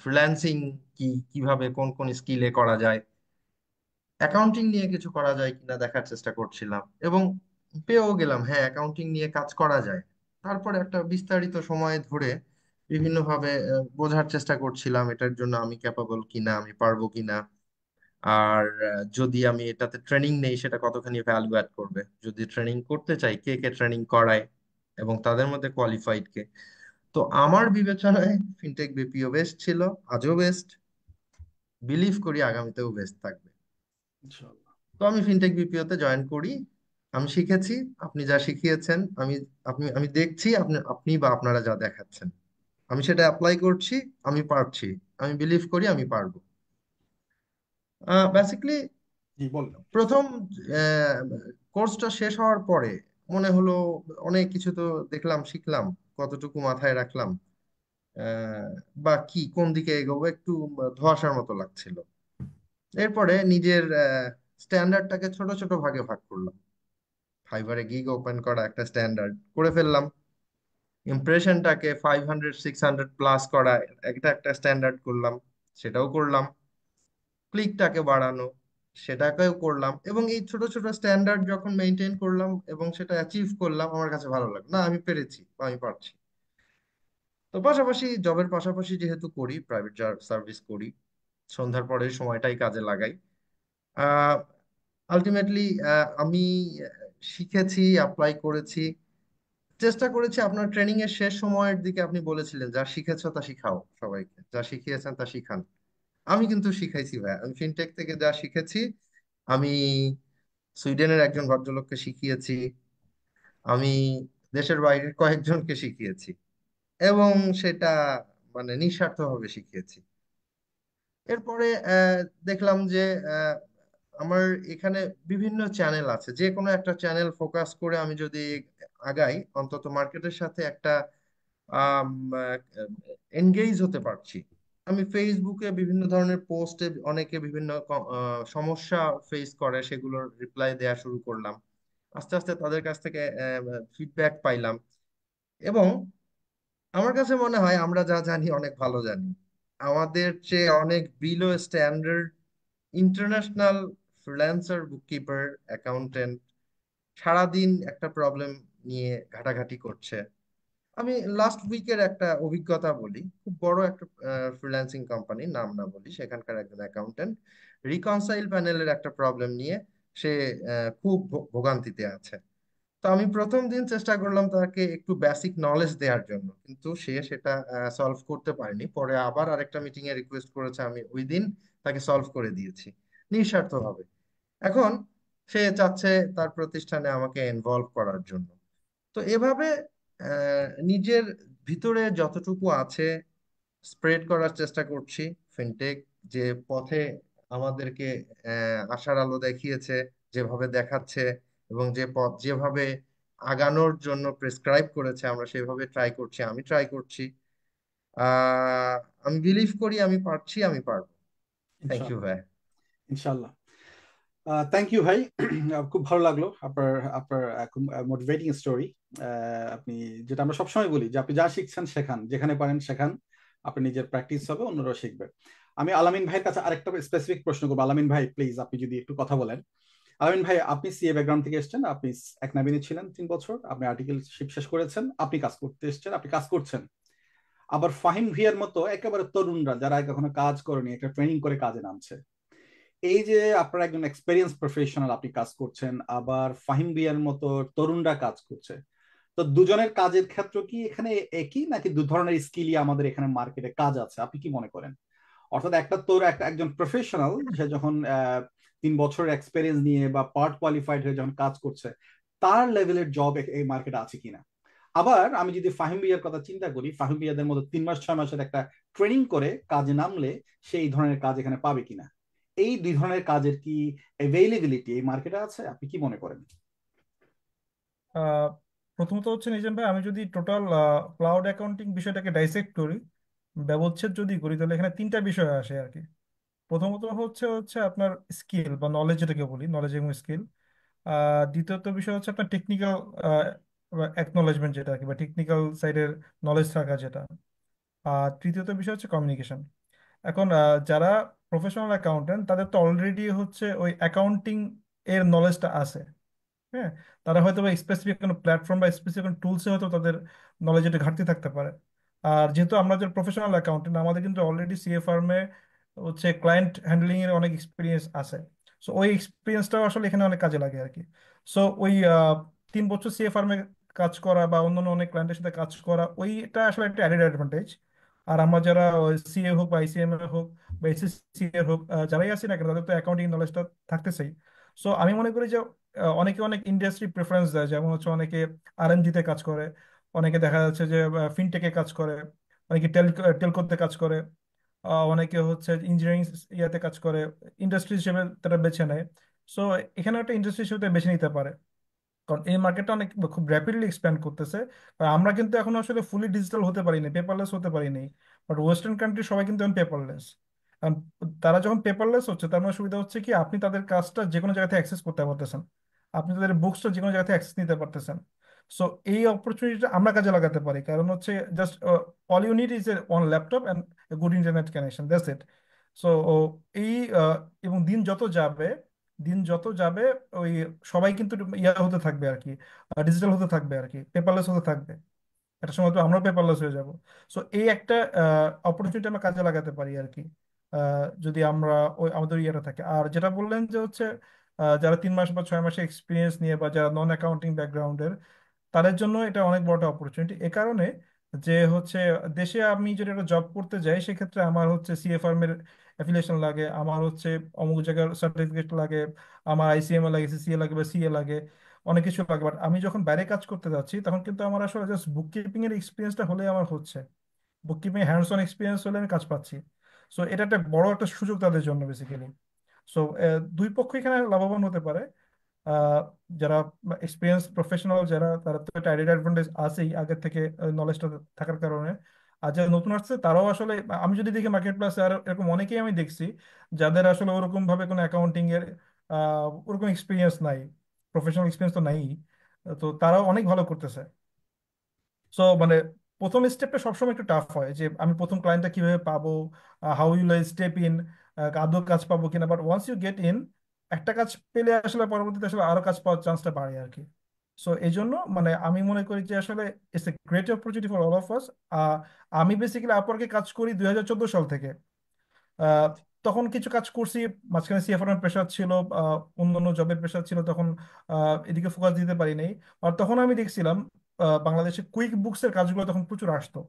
[SPEAKER 6] ফ্রিল্যান্সিং কিভাবে কোন কোন স্কিলে করা যায়, অ্যাকাউন্টিং নিয়ে কিছু করা যায় কিনা দেখার চেষ্টা করছিলাম, এবং পেয়েও গেলাম হ্যাঁ অ্যাকাউন্টিং নিয়ে কাজ করা যায়। তারপরে একটা বিস্তারিত সময় ধরে বিভিন্নভাবে বোঝার চেষ্টা করছিলাম এটার জন্য আমি ক্যাপাবল কিনা, আমি পারবো কিনা। আর যদি আমি এটাতে ট্রেনিং নেই সেটা কতখানি ভ্যালু অ্যাড করবে, যদি ট্রেনিং করতে চাই কে কে ট্রেনিং করায়, এবং তাদের মধ্যে কোয়ালিফাইড কে। তো আমার বিবেচনায় ফিনটেক বিপিও বেস্ট ছিল, আজও বেস্ট, বিলিভ করি আগামীতেও বেস্ট থাকবে।
[SPEAKER 2] ইনশাআল্লাহ।
[SPEAKER 6] তো আমি ফিনটেক বিপিও তে জয়েন করি। আমি শিখেছি, আপনি যা শিখিয়েছেন আমি আমি দেখছি আপনি আপনি বা আপনারা যা দেখাচ্ছেন, আমি সেটা অ্যাপ্লাই করছি। আমি পারছি, আমি বিলিভ করি আমি পারবো। বেসিক্যালি
[SPEAKER 2] জি বলেন।
[SPEAKER 6] প্রথম কোর্সটা শেষ হওয়ার পরে মনে হলো অনেক কিছু তো দেখলাম শিখলাম, কতটুকু মাথায় রাখলাম, আহ, বা কি কোন দিকে এগোবো একটু ধোঁয়াশার মতো লাগছিল। এরপরে নিজের স্ট্যান্ডার্ডটাকে ছোট ছোট ভাগে ভাগ করলাম। ফাইবারে গিগ ওপেন করা একটা স্ট্যান্ডার্ড করে ফেললাম। ইমপ্রেশনটাকে 500 600 প্লাস করা একটা একটা স্ট্যান্ডার্ড করলাম, সেটাও করলাম। ক্লিকটাকে বাড়ানো, সেটাকেও করলাম। এবং এই ছোট ছোট স্ট্যান্ডার্ড যখন মেনটেন করলাম এবং সেটা অ্যাচিভ করলাম, আমার কাছে ভালো লাগলো, না আমি পেরেছি বা আমি পারছি। তো পাশাপাশি জবের পাশাপাশি যেহেতু করি, প্রাইভেট সার্ভিস করি, সন্ধ্যার পরে সময়টাই কাজে লাগাই। আলটিমেটলি আমি শিখেছি, অ্যাপ্লাই করেছি, চেষ্টা করেছি। আপনার ট্রেনিং এর শেষ সময়ের দিকে আপনি বলেছিলেন যা শিখেছো তা শিখাও সবাইকে, যা শিখিয়েছেন তা শিখান। আমি কিন্তু শিখাইছি ভাই, আমি ফিনটেক থেকে যা শিখেছি আমি সুইডেনের একজন ভদ্রলোককে শিখিয়েছি, আমি দেশের বাইরের কয়েকজনকে শিখিয়েছি, এবং সেটা মানে নিঃস্বার্থভাবে শিখিয়েছি। এরপরে দেখলাম যে আহ, আমার এখানে বিভিন্ন চ্যানেল আছে, যে কোনো একটা চ্যানেল ফোকাস করে আমি যদি আগাই, অন্তত মার্কেটের সাথে একটা এনগেজ হতে পারছি। আমি ফেসবুকে বিভিন্ন ধরনের পোস্টে অনেকে বিভিন্ন সমস্যা ফেস করে, সেগুলোর রিপ্লাই দেওয়া শুরু করলাম। আস্তে আস্তে তাদের কাছ থেকে ফিডব্যাক পাইলাম, এবং আমার কাছে মনে হয় আমরা যা জানি অনেক ভালো জানি। আমাদের চেয়ে অনেক below standard international freelancer, bookkeeper, accountant সারাদিন একটা প্রবলেম নিয়ে ঘাটাঘাটি করছে। আমি লাস্ট উইকের একটা অভিজ্ঞতা বলি। খুব বড় একটা ফ্রিল্যান্সিং কোম্পানি, নাম না বলি, সেখানকার একজন অ্যাকাউন্টেন্ট রিকনসাইল প্যানেলের একটা প্রবলেম নিয়ে সে খুব ভোগান্তিতে আছে। তো আমি প্রথম দিন চেষ্টা করলাম তাকে একটু বেসিক নলেজ দেওয়ার জন্য, কিন্তু সে সেটা সলভ করতে পারেনি। পরে আবার আরেকটা মিটিং এ রিকোয়েস্ট করেছে, আমি ওই দিন তাকে সলভ করে দিয়েছি নিঃস্বার্থভাবে। এখন সে চাচ্ছে তার প্রতিষ্ঠানে আমাকে ইনভলভ করার জন্য। তো এভাবে নিজের ভিতরে যতটুকু আছে স্প্রেড করার চেষ্টা করছি। ফিনটেক যে পথে আমাদেরকে আশার আলো দেখিয়েছে, যেভাবে দেখাচ্ছে, এবং যে পথ যেভাবে আগানোর জন্য প্রেসক্রাইব করেছে, আমরা সেভাবে ট্রাই করছি, আমি ট্রাই করছি। আহ আমি বিলিভ করি আমি পারছি, আমি পারবো। থ্যাংক ইউ
[SPEAKER 2] ইনশাল্লাহ।
[SPEAKER 6] ভাই।
[SPEAKER 2] ইনশাল্লাহ। থ্যাংক ইউ ভাই। খুব ভালো লাগলো আপনার আপনার মোটিভেটিং স্টোরি। আপনি, যেটা আমরা সবসময় বলি, যে আপনি যা শিখছেন শেখান, যেখানে পারেন শেখান, আপনি নিজের প্র্যাকটিস হবে, অন্যরাও শিখবে। আমি আলামিন ভাইয়ের কাছে আরেকটা স্পেসিফিক প্রশ্ন করবো। আলামিন ভাই প্লিজ, আপনি যদি একটু কথা বলেন। আলামিন ভাই, আপনি সিএ ব্যাকগ্রাউন্ড থেকে এসেছেন, আপনি একনাবিনে ছিলেন 3 বছর, আপনি আর্টিকেলশিপ শেষ করেছেন, আপনি কাজ করতে এসেছেন, আপনি কাজ করছেন। আবার ফাহিম ভিয়ার মতো একেবারে তরুণরা, যারা কখনো কাজ করেনি, একটা ট্রেনিং করে কাজে নামছে। এই যে আপনার একজন এক্সপেরিয়েন্স প্রফেশনাল, আপনি কাজ করছেন, আবার ফাহিম ভিয়ার মতো তরুণরা কাজ করছে, তো দুজনের কাজের ক্ষেত্র কি এখানে একই, নাকি দু ধরনের স্কিলই আমাদের এখানে মার্কেটে কাজ আছে? আপনি কি মনে করেন? অর্থাৎ একটা তোর একটা একজন প্রফেশনাল, সে যখন 3 বছরের এক্সপেরিয়েন্স নিয়ে বা পার্ট কোয়ালিফাইড হয়ে যখন কাজ করছে, তার লেভেলের জব এই মার্কেটে আছে কিনা। আবার আমি যদি ফাহিম ভাইয়ার কথা চিন্তা করি, ফাহিম ভাইয়াদের মতো 3 মাস 6 মাসের একটা ট্রেনিং করে কাজে নামলে সে এই ধরনের কাজ এখানে পাবে কিনা, এই 2 ধরনের কাজের কি অ্যাভেইলেবিলিটি এই মার্কেটে আছে? আপনি কি মনে করেন?
[SPEAKER 3] আহ, প্রথমত হচ্ছে নিজাম ভাই, আমি যদি টোটাল ক্লাউড অ্যাকাউন্টিং বিষয়টাকে ডাইসেক্ট করি, ব্যবচ্ছেদ যদি করি, তাহলে এখানে তিনটা বিষয় আসে আর কি। প্রথমত হচ্ছে হচ্ছে আপনার স্কিল বা নলেজ, যেটাকে বলি নলেজ এবং স্কিল। দ্বিতীয়ত বিষয় হচ্ছে আপনার টেকনিক্যাল অ্যাকনোলেজমেন্ট, যেটা আর কি, বা টেকনিক্যাল সাইডের নলেজ থাকা যেটা। আর তৃতীয়ত বিষয় হচ্ছে কমিউনিকেশন। এখন যারা প্রফেশনাল অ্যাকাউন্টেন্ট, তাদের তো অলরেডি হচ্ছে ওই অ্যাকাউন্টিং এর নলেজটা আছে। হ্যাঁ, তারা হয়তো বা স্পেসিফিক কোনো প্ল্যাটফর্ম বা স্পেসিফিক কোনো টুলসে হয়তো তাদের নলেজের ঘাটতি থাকতে পারে। আর যেহেতু আমরা যে প্রফেশনাল অ্যাকাউন্টেন্ট, আমাদের কিন্তু অলরেডি সিএ ফার্মে হচ্ছে ক্লায়েন্ট হ্যান্ডলিং এর অনেক এক্সপিরিয়েন্স আছে। সো ওই এক্সপিরিয়েন্সটাও আসলে এখানে অনেক কাজে লাগে আর কি। সো ওই 3 বছর সিএ ফার্মে কাজ করা বা অন্যান্য অনেক ক্লায়েন্টের সাথে কাজ করা, ওইটা আসলে একটা অ্যাডেড অ্যাডভান্টেজ। আর আমরা যারা সিএ হোক বা আইসিএম এ হোক বা এসএসসি এর হোক, যারাই আছি না কেন, তাদের তো অ্যাকাউন্টিং নলেজটা থাকতেছেই। সো আমি মনে করি যে অনেকে অনেক ইন্ডাস্ট্রি প্রেফারেন্স দেয়, যেমন হচ্ছে অনেকে আরএমজি তে কাজ করে, অনেকে দেখা যাচ্ছে যে ফিনটেকে কাজ করে, অনেকে টেলকোতে কাজ করে, অনেকে হচ্ছে ইঞ্জিনিয়ারিং ইয়াতে কাজ করে, ইন্ডাস্ট্রি হিসেবে তারা বেছে নেয়। সো এখানে একটা ইন্ডাস্ট্রি হিসেবে বেছে নিতে পারে, কারণ এই মার্কেটটা অনেক খুব র্যাপিডলি এক্সপ্যান্ড করতেছে। আর আমরা কিন্তু এখন আসলে ফুলি ডিজিটাল হতে পারিনি, পেপারলেস হতে পারিনি। বাট ওয়েস্টার্ন কান্ট্রি সবাই কিন্তু এখন পেপারলেস। তারা যখন পেপারলেস হচ্ছে, তার মানে সুবিধা হচ্ছে কি, আপনি তাদের কাজটা যে কোনো জায়গাতে অ্যাক্সেস করতে পারতেছেন, আপনি তাদের বুকসটা যে কোনো জায়গাতে অ্যাক্সেস নিতে পারতেছেন। সো এই অপরচুনিটিটা আমরা কাজে লাগাতে পারি, কারণ হচ্ছে just all you need is a one laptop and good internet connection, that's it. So এই এবং দিন যত যাবে ওই সবাই কিন্তু ইয়া হতে থাকবে আর কি, ডিজিটাল হতে থাকবে আর কি, পেপারলেস হতে থাকবে। একটা সময় তো আমরা পেপারলেস হয়ে যাব। সো এই একটা অপরচুনিটি আমরা কাজে লাগাতে পারি আর কি, যদি আমরা ওই আমাদের ইয়েটা থাকে। আর যেটা বললেন যে হচ্ছে যারা 3 মাস বা 6 মাসের এক্সপিরিয়েন্স নিয়ে বা যারা নন অ্যাকাউন্টিং ব্যাকগ্রাউন্ডের, তাদের জন্য এটা অনেক বড় অপরচুনিটি। এ কারণে যে হচ্ছে দেশে আমি যদি একটা জব করতে যাই, সেক্ষেত্রে আমার হচ্ছে সিএ ফার্মের অ্যাফিলিয়েশন লাগে, আমার হচ্ছে অমুক জায়গার সার্টিফিকেট লাগে, আমার আইসিএমএ লাগে, সিসিএ লাগে বা সিএ লাগে, অনেক কিছু লাগে। বাট আমি যখন বাইরে কাজ করতে যাচ্ছি, তখন কিন্তু আমার আসলে জাস্ট বুক কিপিং এর এক্সপিরিয়েন্সটা হলে আমার হচ্ছে, বুক কিপিং হ্যান্ডস অন এক্সপিরিয়েন্স হলে আমি কাজ পাচ্ছি। সো এটা একটা বড় একটা সুযোগ তাদের জন্য বেসিক্যালি। সো দুই পক্ষ এখানে লাভবান হতে পারে। আহ, যারা এক্সপিরিয়েন্স প্রফেশনাল, যারা, তারা তো একটা অ্যাডেড অ্যাডভান্টেজ আছেই আগের থেকে নলেজটা থাকার কারণে। আর যারা নতুন আসছে, তারাও আসলে, আমি যদি দেখি মার্কেট প্লেসে আর এরকম অনেকেই আমি দেখছি যাদের আসলে ওরকম ভাবে কোনো অ্যাকাউন্টিং এর ওরকম এক্সপিরিয়েন্স নাই, প্রফেশনাল এক্সপিরিয়েন্স তো নাই, তো তারাও অনেক ভালো করতেছে। সো মানে প্রথম স্টেপটা সবসময় একটু টাফ হয়, যে আমি প্রথম ক্লায়েন্টটা কিভাবে পাবো, হাউ ইউ স্টেপ ইন, আদৌ কাজ পাবো কিনা। But once you get in, একটা কাজ পেলে আসলে পরবর্তীতে আসলে আরো কাজ পাওয়ার চান্সটা বাড়ে আর কি। সো এই জন্য মানে আমি মনে করি যে আসলে it's a great opportunity for all of us. আমি বেসিক্যালি আপওয়ার্কে কাজ করি 2014 সাল থেকে। আহ, তখন কিছু কাজ করছি, মাঝখানে সিএফআর এর প্রেশার ছিল, অন্যান্য জবের প্রেশার ছিল, তখন এদিকে ফোকাস দিতে পারি নাই। আর তখন আমি দেখছিলাম বাংলাদেশে কুইক বুকস এর কাজগুলো তখন প্রচুর আসতো।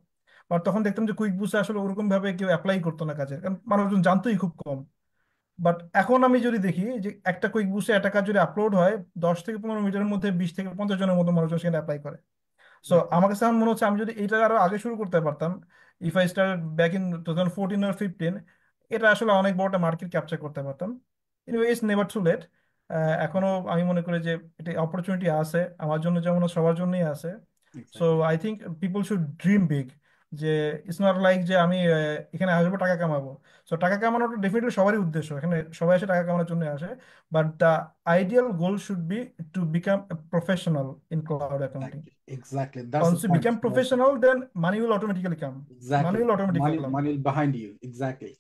[SPEAKER 3] আর তখন দেখতাম যে কুইক বুকস আসলে ওরকম ভাবে কেউ অ্যাপ্লাই করতো না কাজে, কারণ মানুষজন জানতোই খুব কম। বাট এখন আমি যদি দেখি যে একটা কুইক বুকসে একটা কাজ যদি আপলোড হয়, 10 থেকে 15 মিনিটের মধ্যে 20 থেকে 50 জনের মতো মানুষজন সেখানে অ্যাপ্লাই করে। সো আমার কাছে এখন মনে হচ্ছে আমি যদি এটা আরো আগে শুরু করতে পারতাম, if I start back in 2014 or 2015, এটা আসলে অনেক বড় একটা মার্কেট ক্যাপচার করতে পারতাম। Anyway it's never too late. এখনো আমি মনে করি যে এটা অপরচুনিটি আছে আমার জন্য, যেমন সবার জন্যই আছে। So
[SPEAKER 2] exactly.
[SPEAKER 3] I think people should dream big. যে ইটস নট লাইক যে আমি এখানে আসবো টাকা কামাবো। সো টাকা কামানোটা ডেফিনেটলি সবারই উদ্দেশ্য, এখানে সবাই এসে টাকা কামানোর জন্য আসে। But the ideal goal should be to become professional in cloud accounting.
[SPEAKER 2] Exactly, that's
[SPEAKER 3] Once
[SPEAKER 2] the
[SPEAKER 3] you
[SPEAKER 2] point.
[SPEAKER 3] become professional, then money will automatically come. Money
[SPEAKER 2] exactly,
[SPEAKER 3] will automatically
[SPEAKER 2] money
[SPEAKER 3] come.
[SPEAKER 2] Money behind you. Exactly,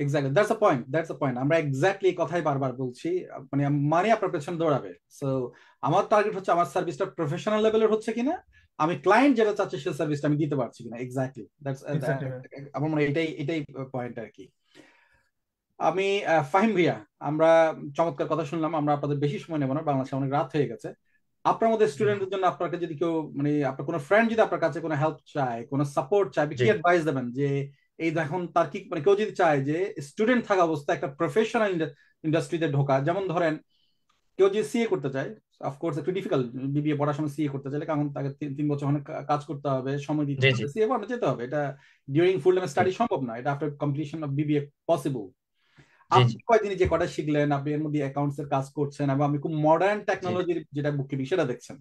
[SPEAKER 2] exactly, that's a point, that's a point. আমরা exactly কথাই বারবার বলছি, মানে মানি আপনার পেছনে দৌড়াবে। So আমার target হচ্ছে আমার সার্ভিসটা প্রফেশনাল লেভেলের হচ্ছে কিনা, আমি ক্লায়েন্ট যেটা চাচ্ছে সেই সার্ভিসটা আমি দিতে পারছি কিনা। Exactly, that's
[SPEAKER 3] Exactly, right.
[SPEAKER 2] আমার মনে হয় এটাই এটাই পয়েন্ট আর কি। আমি ফাহিম ভাইয়া, আমরা চমৎকার কথা শুনলাম। আমরা আপনাদের বেশি সময় নেব না, বাংলাদেশে অনেক রাত হয়ে গেছে। আপনার মধ্যে
[SPEAKER 1] জি
[SPEAKER 2] স্টুডেন্টদের জন্য আপনাকে যদি কেউ, মানে আপনার কোনো ফ্রেন্ড যদি আপনার কাছে কোনো হেল্প চায়, কোনো সাপোর্ট চায়, আপনি
[SPEAKER 1] জি
[SPEAKER 2] কি অ্যাডভাইস দেবেন যে এই দেখুন তার কি, মানে কেউ যদি চায় যে স্টুডেন্ট থাকা অবস্থায় একটা প্রফেশনাল ইন্ডাস্ট্রিতে ঢোকা, যেমন ধরেন কেউ যদি সিএ করতে চায়, অফকোর্স একটু ডিফিকাল্ট বিবিএ পড়ার সময় সিএ করতে চাইলে, কারণ তাকে 3 বছর অনেক কাজ করতে হবে, সময় দিতে
[SPEAKER 1] জি জি
[SPEAKER 2] হবে, সিএ পড়াতে যেতে হবে। এটা ডিউরিং ফুল টাইম
[SPEAKER 1] জি
[SPEAKER 2] স্টাডি সম্ভব না, এটা after completion of BBA possible.
[SPEAKER 1] জি
[SPEAKER 2] আপনি
[SPEAKER 1] জি
[SPEAKER 2] কয়দিনে যে কটা শিখলেন, আপনি এর মধ্যে অ্যাকাউন্টস এর কাজ করছেন, এবং আপনি খুব মডার্ন
[SPEAKER 1] জি
[SPEAKER 2] টেকনোলজির যেটা বুককিপিং সেটা দেখছেন,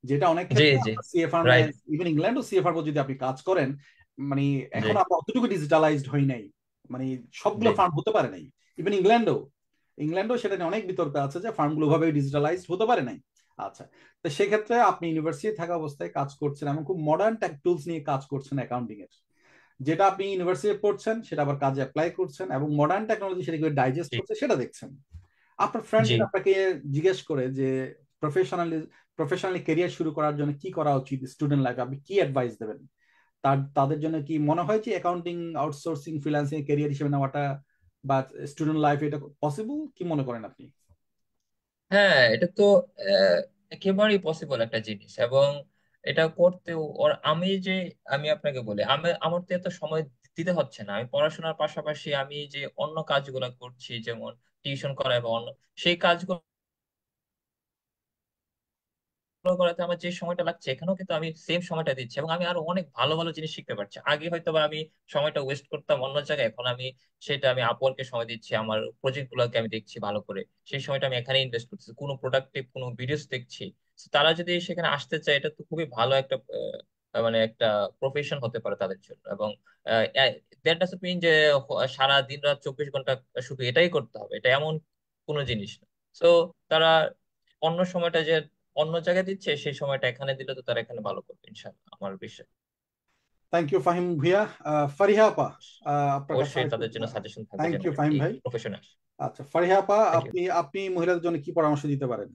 [SPEAKER 2] যেটা অনেক
[SPEAKER 1] জি
[SPEAKER 2] ক্ষেত্রে
[SPEAKER 1] জি
[SPEAKER 2] সিএ ফার্মে,
[SPEAKER 1] রাইট
[SPEAKER 2] ইভেন ইংল্যান্ড ও সিএ ফার্মে যদি আপনি কাজ করেন, মানে
[SPEAKER 1] জি
[SPEAKER 2] এখন আমরা অতটুকু ডিজিটালাইজড হই নাই, মানে সবগুলো
[SPEAKER 1] জি
[SPEAKER 2] ফার্ম হতে পারে নাই। ইভেন ইংল্যান্ডও সেটা নিয়ে অনেক বিতর্ক আছে যে ফার্মগুলো ভাবে ডিজিটালাইজড হতে পারে নাই। আচ্ছা, তো সেক্ষেত্রে আপনি ইউনিভার্সিটি থাকা অবস্থায় কাজ করছেন এবং খুব মডার্ন টেক টুলস নিয়ে কাজ করছেন অ্যাকাউন্টিং এর, যেটা আপনি ইউনিভার্সিটি পড়ছেন সেটা আবার কাজে অ্যাপ্লাই করছেন, এবং মডার্ন টেকনোলজি সেটাকে ডাইজেস্ট
[SPEAKER 1] জি
[SPEAKER 2] করছে সেটা দেখছেন। আপনার ফ্রেন্ড
[SPEAKER 1] জি
[SPEAKER 2] যদি আপনাকে জিজ্ঞেস করে যে প্রফেশনালি প্রফেশনালি ক্যারিয়ার শুরু করার জন্য কি করা উচিত স্টুডেন্ট লাইফে, আপনি কি অ্যাডভাইস দেবেন? তাদের জন্য কি মনে হয় যে অ্যাকাউন্টিং, আউটসোর্সিং, ফ্রিল্যান্সিং ক্যারিয়ার হিসেবে নেওয়াটা বা স্টুডেন্ট লাইফে এটা পসিবল, কি মনে করেন আপনি?
[SPEAKER 1] হ্যাঁ, এটা তো একেবারেই পসিবল একটা জিনিস, এবং এটা করতেও আমি আপনাকে বলি, আমার তো এত সময় দিতে হচ্ছে না। আমি পড়াশোনার পাশাপাশি আমি যে অন্য কাজগুলো করছি, যেমন টিউশন করা এবং অন্য সেই কাজগুলো করাতে আমার যে সময়টা লাগছে, এখানেও কিন্তু আমি সেম সময়টা দিচ্ছি, এবং আমি আরো অনেক ভালো ভালো জিনিস শিখতে পারছি। আগে হয়তো বা আমি সময়টা ওয়েস্ট করতাম অন্য জায়গায়, এখন আমি আপওয়ার্কে সময় দিচ্ছি, আমার প্রজেক্ট গুলোকে আমি দেখছি ভালো করে, সেই সময়টা আমি এখানে ইনভেস্ট করতেছি, কোনো প্রোডাক্টিভ কোনো ভিডিওস দেখছি। So, তারা যদি সেখানে আসতে চায়, এটা তো খুবই ভালো একটা মানে একটা প্রফেশন হতে পারে তাদের জন্য। এবং দ্যাট ডাজন্ট মিন যে সারা দিন রাত 24 ঘন্টা শুধু এটাই করতে হবে, এটা এমন কোনো জিনিস না। তো তারা অন্য সময়টা যে অন্য জায়গায় দিচ্ছে, সেই সময়টা এখানে দিলে তো তারা এখানে ভালো করবে ইনশাআল্লাহ, আমার বিশ্বাস।
[SPEAKER 2] Thank you Fahim Bhuiyan. ফারিহা আপা, আপনার কাছে
[SPEAKER 1] অবশ্যই
[SPEAKER 2] আরেকটু।
[SPEAKER 1] তাদের জন্য সাজেশন থাকবে
[SPEAKER 2] থ্যাংক
[SPEAKER 1] যেন
[SPEAKER 2] ইউ ফাহিম
[SPEAKER 1] এই
[SPEAKER 2] ভাই।
[SPEAKER 1] প্রফেশনে আসে।
[SPEAKER 2] আচ্ছা ফারিহা আপা,
[SPEAKER 1] থ্যাংক ইউ।
[SPEAKER 2] আপনি আপনি মহিলাদের জন্য কি পরামর্শ দিতে পারেন?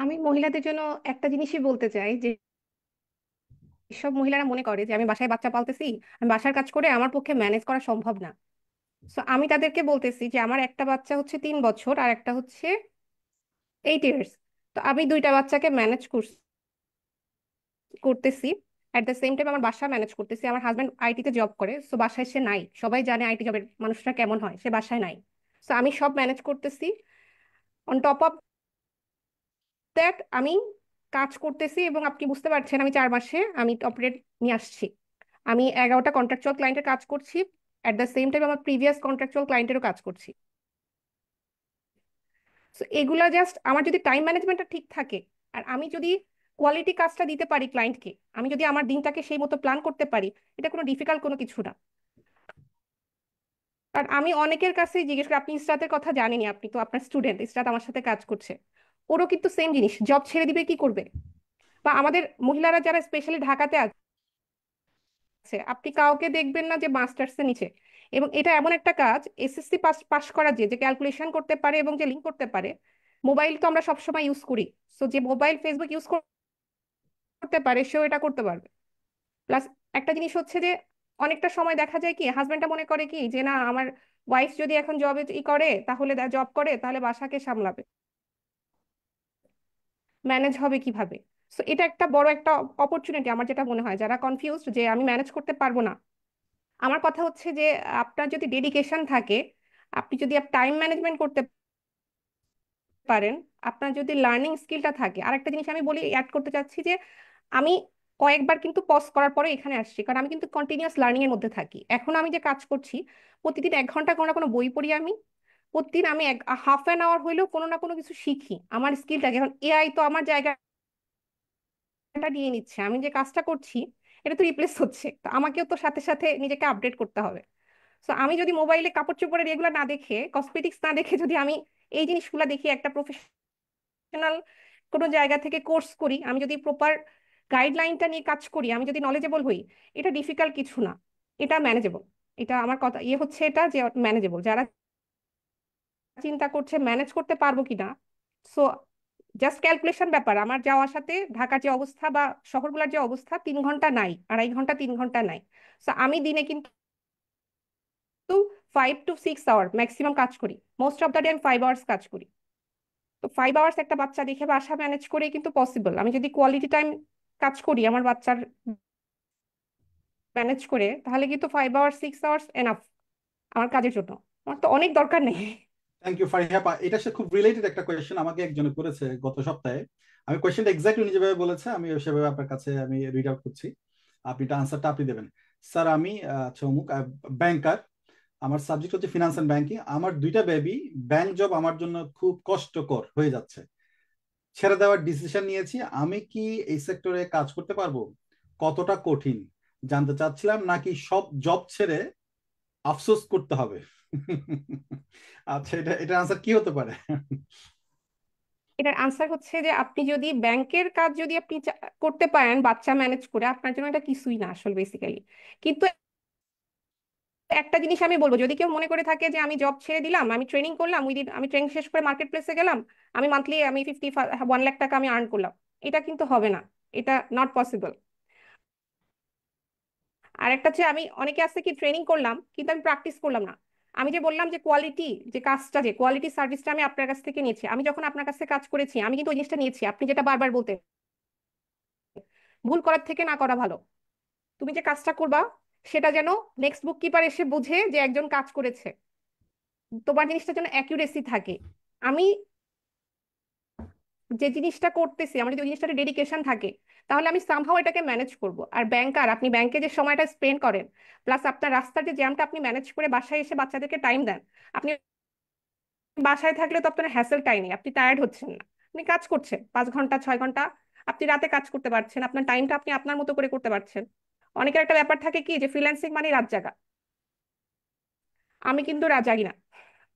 [SPEAKER 4] আমি মহিলাদের জন্য একটা জিনিসই বলতে চাই যে সব মহিলারা মনে করে যে আমি বাসায় বাচ্চা পালতেছি, আমি বাসার কাজ করে আমার পক্ষে ম্যানেজ করা সম্ভব না। সো আমি তাদেরকে বলতেছি যে আমার একটা বাচ্চা হচ্ছে 3 বছর আর একটা হচ্ছে 8 ইয়ার্স। তো আমি দুইটা বাচ্চাকে ম্যানেজ করতেছি, অ্যাট দ্য সেম টাইম আমার বাসা ম্যানেজ করতেছি। আমার হাজব্যান্ড আইটিতে জব করে, সো বাসায় সে নাই। সবাই জানে আইটি জবের মানুষরা কেমন হয়, সে বাসায় নাই। সো আমি সব ম্যানেজ করতেছি। অন টপ অফ দ্যাট আমি কাজ করতেছি, এবং আপনি বুঝতে পারছেন আমি 4 মাসে আমি টপ রেট নিয়ে আসছি। আমি 11টা কন্ট্রাকচুয়াল ক্লায়েন্টের কাজ করছি, অ্যাট দ্য সেম টাইম আমার প্রিভিয়াস কন্ট্রাকচুয়াল ক্লায়েন্টেরও কাজ করছি। সো এগুলা জাস্ট আমার যদি টাইম ম্যানেজমেন্টটা ঠিক থাকে, আর আমি যদি কোয়ালিটি কাজটা দিতে পারি ক্লায়েন্টকে, আমি যদি আমার দিনটাকে সেই মতো প্ল্যান করতে পারি, এটা কোনো ডিফিকাল্ট কোনো কিছু না। কারণ আমি অনেকের কাছেই জিজ্ঞেস করি, আপনি ইসরাতের কথা জানেনই, আপনি তো আপনার স্টুডেন্ট, ইসরাত আমার সাথে কাজ করছে, ওরও কিন্তু সেম জিনিস, জব ছেড়ে দিবে কি করবে। বা আমাদের মহিলারা যারা স্পেশালি ঢাকাতে আছে, আপনি কাউকে দেখবেন না যে মাস্টার্স এর নিচে। এবং এটা এমন একটা কাজ, এসএসসি পাস পাস করা যে যে ক্যালকুলেশন করতে পারে এবং যে লিঙ্ক করতে পারে। মোবাইল তো আমরা সবসময় ইউজ করি, সো যে মোবাইল ফেসবুক ইউজ করতে পারে সেও এটা করতে পারবে। প্লাস একটা জিনিস হচ্ছে যে অনেকটা সময় দেখা যায় কি হাজবেন্ডটা মনে করে কি যে না আমার ওয়াইফ যদি এখন জবে করে তাহলে জব করে তাহলে বাসাকে সামলাবে, ম্যানেজ হবে কিভাবে। সো এটা একটা বড় একটা অপরচুনিটি আমার যেটা মনে হয়, যারা কনফিউজড যে আমি ম্যানেজ করতে পারবো না। আমার কথা হচ্ছে যে আপনার যদি ডেডিকেশন থাকে, আপনি যদি টাইম ম্যানেজমেন্ট করতে পারেন, আপনার যদি লার্নিং স্কিলটা থাকে। আর একটা জিনিস আমি বলি অ্যাড করতে চাচ্ছি যে আমি কয়েকবার কিন্তু পজ করার পরে এখানে আসছি, কারণ আমি কিন্তু কন্টিনিউয়াস লার্নিং এর মধ্যে থাকি। এখন আমি যে কাজ করছি প্রতিদিন 1 ঘন্টা কোনো না কোনো বই পড়ি আমি, প্রতিদিন আমি হাফ অ্যান আওয়ার হইলেও কোনো না কোনো কিছু শিখি আমার স্কিলটাকে। এখন এআই তো আমার জায়গাটা নিয়ে নিচ্ছে, আমি যে কাজটা করছি এটা তো রিপ্লেস হচ্ছে, তো আমাকেও তো সাথে সাথে নিজেকে আপডেট করতে হবে। সো আমি যদি মোবাইলে কাপড় চোপড়ের এগুলো না দেখে, কসমেটিক্স না দেখে যদি আমি এই জিনিসগুলো দেখি, একটা প্রফেশনাল কোনো জায়গা থেকে কোর্স করি, আমি যদি প্রপার গাইডলাইনটা নিয়ে কাজ করি, আমি যদি নলেজেবল হই, এটা ডিফিকাল্ট কিছু না, এটা ম্যানেজেবল। এটা আমার কথা হচ্ছে এটা যে ম্যানেজেবল। যারা চিন্তা করছে ম্যানেজ করতে পারবো কিনা, সো জাস্ট ক্যালকুলেশন ব্যাপার। আমার যাওয়ার সাথে ঢাকার যে অবস্থা বা শহরগুলোর যে অবস্থা, 3 ঘন্টা নাই, 2.5 ঘন্টা 3 ঘন্টা নাই। সো আমি দিনে কিন্তু 5 to 6 আওয়ার ম্যাক্সিমাম কাজ করি, মোস্ট অফ দ্য ডে আমি 5 আওয়ার্স কাজ করি। তো 5 আওয়ার্স একটা বাচ্চা দেখে বাসা ম্যানেজ করে কিন্তু পসিবল। আমি যদি কোয়ালিটি টাইম কাজ করি আমার বাচ্চার ম্যানেজ করে, তাহলে কিন্তু 5 আওয়ার্স 6 আওয়ার্স এনাফ আমার কাজের জন্য। আমার তো অনেক দরকার নেই।
[SPEAKER 2] Thank you Fariha. এটা সে খুব রিলেটেড একটা কোয়েশ্চেন আমাকে একজনে করেছে গত সপ্তাহে। আমি কোয়েশ্চেনটা এক্স্যাক্টলি উনি যেভাবে বলেছে আমি সেভাবে আপনার কাছে আমি রিড আউট করছি, আপনি এটা আনসারটা আপনি দেবেন। স্যার আমি অমুক ব্যাংকার, আমার সাবজেক্ট হচ্ছে ফিনান্স এন্ড ব্যাংকিং, আমার 2টা বেবি, ব্যাংক জব আমার জন্য খুব কষ্টকর হয়ে যাচ্ছে, ছেড়ে দেওয়ার ডিসিশন নিয়েছি, আমি কি এই সেক্টরে কাজ করতে পারবো? কতটা কঠিন জানতে চাচ্ছিলাম, নাকি সব জব ছেড়ে আফসোস করতে হবে? আচ্ছা, এটা আনসার কি হতে পারে?
[SPEAKER 4] এটার আনসার হচ্ছে যে আপনি যদি ব্যাংকের কাজ যদি আপনি করতে পারেন বাচ্চা ম্যানেজ করে, আপনার জন্য এটা কিছুই না আসলে বেসিক্যালি। কিন্তু একটা জিনিস আমি বলবো, যদি কেউ মনে করে থাকে যে আমি জব ছেড়ে দিলাম, আমি ট্রেনিং করলাম, উইদিন আমি ট্রেনিং শেষ করে মার্কেট প্লেসে গেলাম, আমি মান্থলি আমি 1 লাখ টাকা আমি আর্ন করলাম, এটা কিন্তু হবে না, এটা নট পসিবল। আর একটা হচ্ছে আমি অনেকে আছে কি ট্রেনিং করলাম কিন্তু আমি প্র্যাকটিস করলাম না। আমি যে বললাম যে কোয়ালিটি, যে কাজটা, যে কোয়ালিটি সার্ভিসটা আমি আপনার কাছ থেকে নিয়েছি, আমি যখন আপনার কাছে কাজ করেছি আমি কিন্তু ওই জিনিসটা নিয়েছি। আপনি যেটা বারবার বলতে, ভুল করার থেকে না করা ভালো। তুমি যে কাজটা করবা সেটা যেন নেক্সট বুক কিপার এসে বুঝে যে একজন কাজ করেছে, তোমার জিনিসটা যেন অ্যাকিউরেসি থাকে। আমি যে জিনিসটা করতেছি, আমার যদি ওই জিনিসটাতে ডেডিকেশন থাকে, তাহলে আমি সামহাও এটাকে ম্যানেজ করব। আর ব্যাংকার, আপনি ব্যাংকে যে সময়টা স্পেন্ড করেন, প্লাস আপনার রাস্তার যে জ্যামটা আপনি ম্যানেজ করে বাসায় এসে বাচ্চাদেরকে টাইম দেন, আপনি বাসায় থাকলে তো আপনার হ্যাসেলটাই নেই, আপনি টায়ার্ড হচ্ছেন না, আপনি কাজ করছেন 5 ঘন্টা 6 ঘন্টা, আপনি রাতে কাজ করতে পারছেন, আপনার টাইমটা আপনি আপনার মতো করে করতে পারছেন। অনেকের একটা ব্যাপার থাকে কি যে ফ্রিল্যান্সিং মানে রাত জাগা, আমি কিন্তু রাত জাগি না,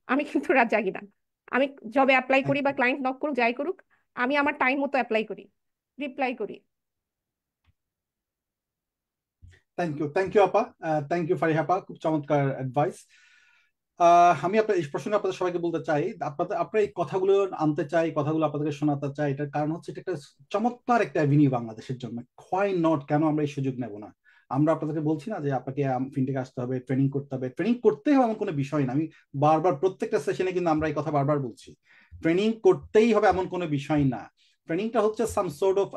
[SPEAKER 4] আমি কিন্তু রাত জাগি না। আমি জবে অ্যাপ্লাই করি বা ক্লায়েন্ট নক করুক যাই করুক, আমি আমার টাইম মতো অ্যাপ্লাই করি, রিপ্লাই করি।
[SPEAKER 2] থ্যাংক ইউ আপা, থ্যাংক ইউ ফারিহা আপা, খুব চমৎকার অ্যাডভাইস। আমি আপনার এই প্রশ্নে আপনাদের সবাইকে বলতে চাই, আপনার এই কথাগুলো আনতে চাই, কথাগুলো আপনাদেরকে শোনাতে চাই। এটার কারণ হচ্ছে এটা একটা চমৎকার একটা অ্যাভিনিউ বাংলাদেশের জন্য। হোয়াই নট, কেন আমরা এই সুযোগ নেব না? আমরা আপনাদেরকে বলছি না যে আপনাকে ফিনটেক আসতে হবে, ট্রেনিং করতে হবে, ট্রেনিং করতে হবে এমন কোনো বিষয় না। আমি বারবার প্রত্যেকটা সেশনে কিন্তু আমরা এই কথা বারবার বলছি, ট্রেনিং করতেই হবে এমন কোনো বিষয় না। ট্রেনিংটা হচ্ছে some sort of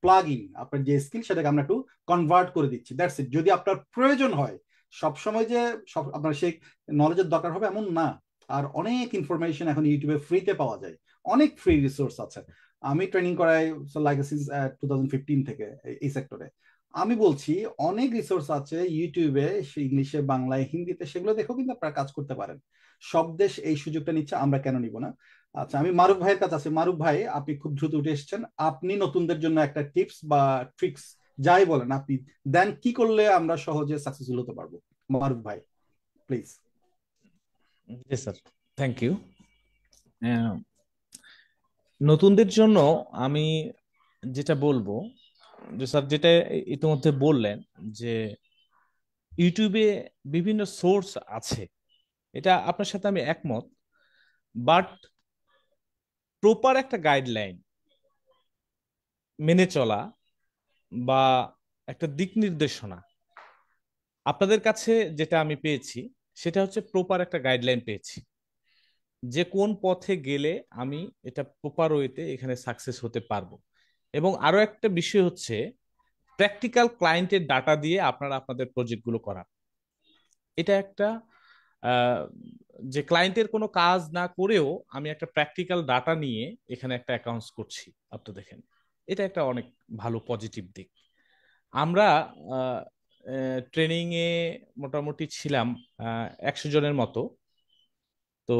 [SPEAKER 2] plug in, আপনার যে স্কিল সেটাকে আমরা একটু কনভার্ট করে দিচ্ছি, দ্যাটস ইট। যদি আপনার প্রয়োজন হয়, সবসময় যে সব আপনার সেই নলেজের দরকার হবে এমন না। আর অনেক ইনফরমেশন এখন ইউটিউবে ফ্রিতে পাওয়া যায়, অনেক ফ্রি রিসোর্স আছে। আমি ট্রেনিং করাই লাইক সিন্স 2015 থেকে এই সেক্টরে। আমি বলছি অনেক রিসোর্স আছে ইউটিউবে, ইংলিশে, বাংলায়, হিন্দিতে, সেগুলো দেখেও কিন্তু আপনারা কাজ করতে পারেন। সব দেশ এই সুযোগটা নিচ্ছে, আমরা কেন নিব না? আচ্ছা, আমি মারুফ ভাইয়ের কাছে আছি। মারুফ ভাই, আপনি খুব দ্রুত উঠে এসেছেন, আপনি নতুনদের জন্য একটা টিপস বা ট্রিক্স যাই বলেন আপনি দেন, কি করলে আমরা সহজে সাকসেসফুল হতে পারবো? মারুফ ভাই প্লিজ।
[SPEAKER 5] জি স্যার, থ্যাংক ইউ। নতুনদের জন্য আমি যেটা বলবো, যে স্যার যেটা ইতিমধ্যে বললেন, যে ইউটিউবে বিভিন্ন সোর্স আছে, এটা আপনার সাথে আমি একমত। বাট প্রপার একটা গাইডলাইন মেনে চলা বা একটা দিক নির্দেশনা আপনাদের কাছে যেটা আমি পেয়েছি, সেটা হচ্ছে প্রপার একটা গাইডলাইন পেয়েছি যে কোন পথে গেলে আমি এটা প্রপার ওয়েতে এখানে সাকসেস হতে পারবো। এবং আরো একটা বিষয় হচ্ছে প্র্যাকটিক্যাল ক্লায়েন্টের ডাটা দিয়ে আপনারা আপনাদের প্রজেক্টগুলো করা। এটা একটা আহ, যে ক্লায়েন্টের কোনো কাজ না করেও আমি একটা প্র্যাকটিক্যাল ডাটা নিয়ে এখানে একটা অ্যাকাউন্টস করছি, আপনি দেখেন এটা একটা অনেক ভালো পজিটিভ দিক। আমরা ট্রেনিং এ মোটামুটি ছিলাম 100 জনের মতো। তো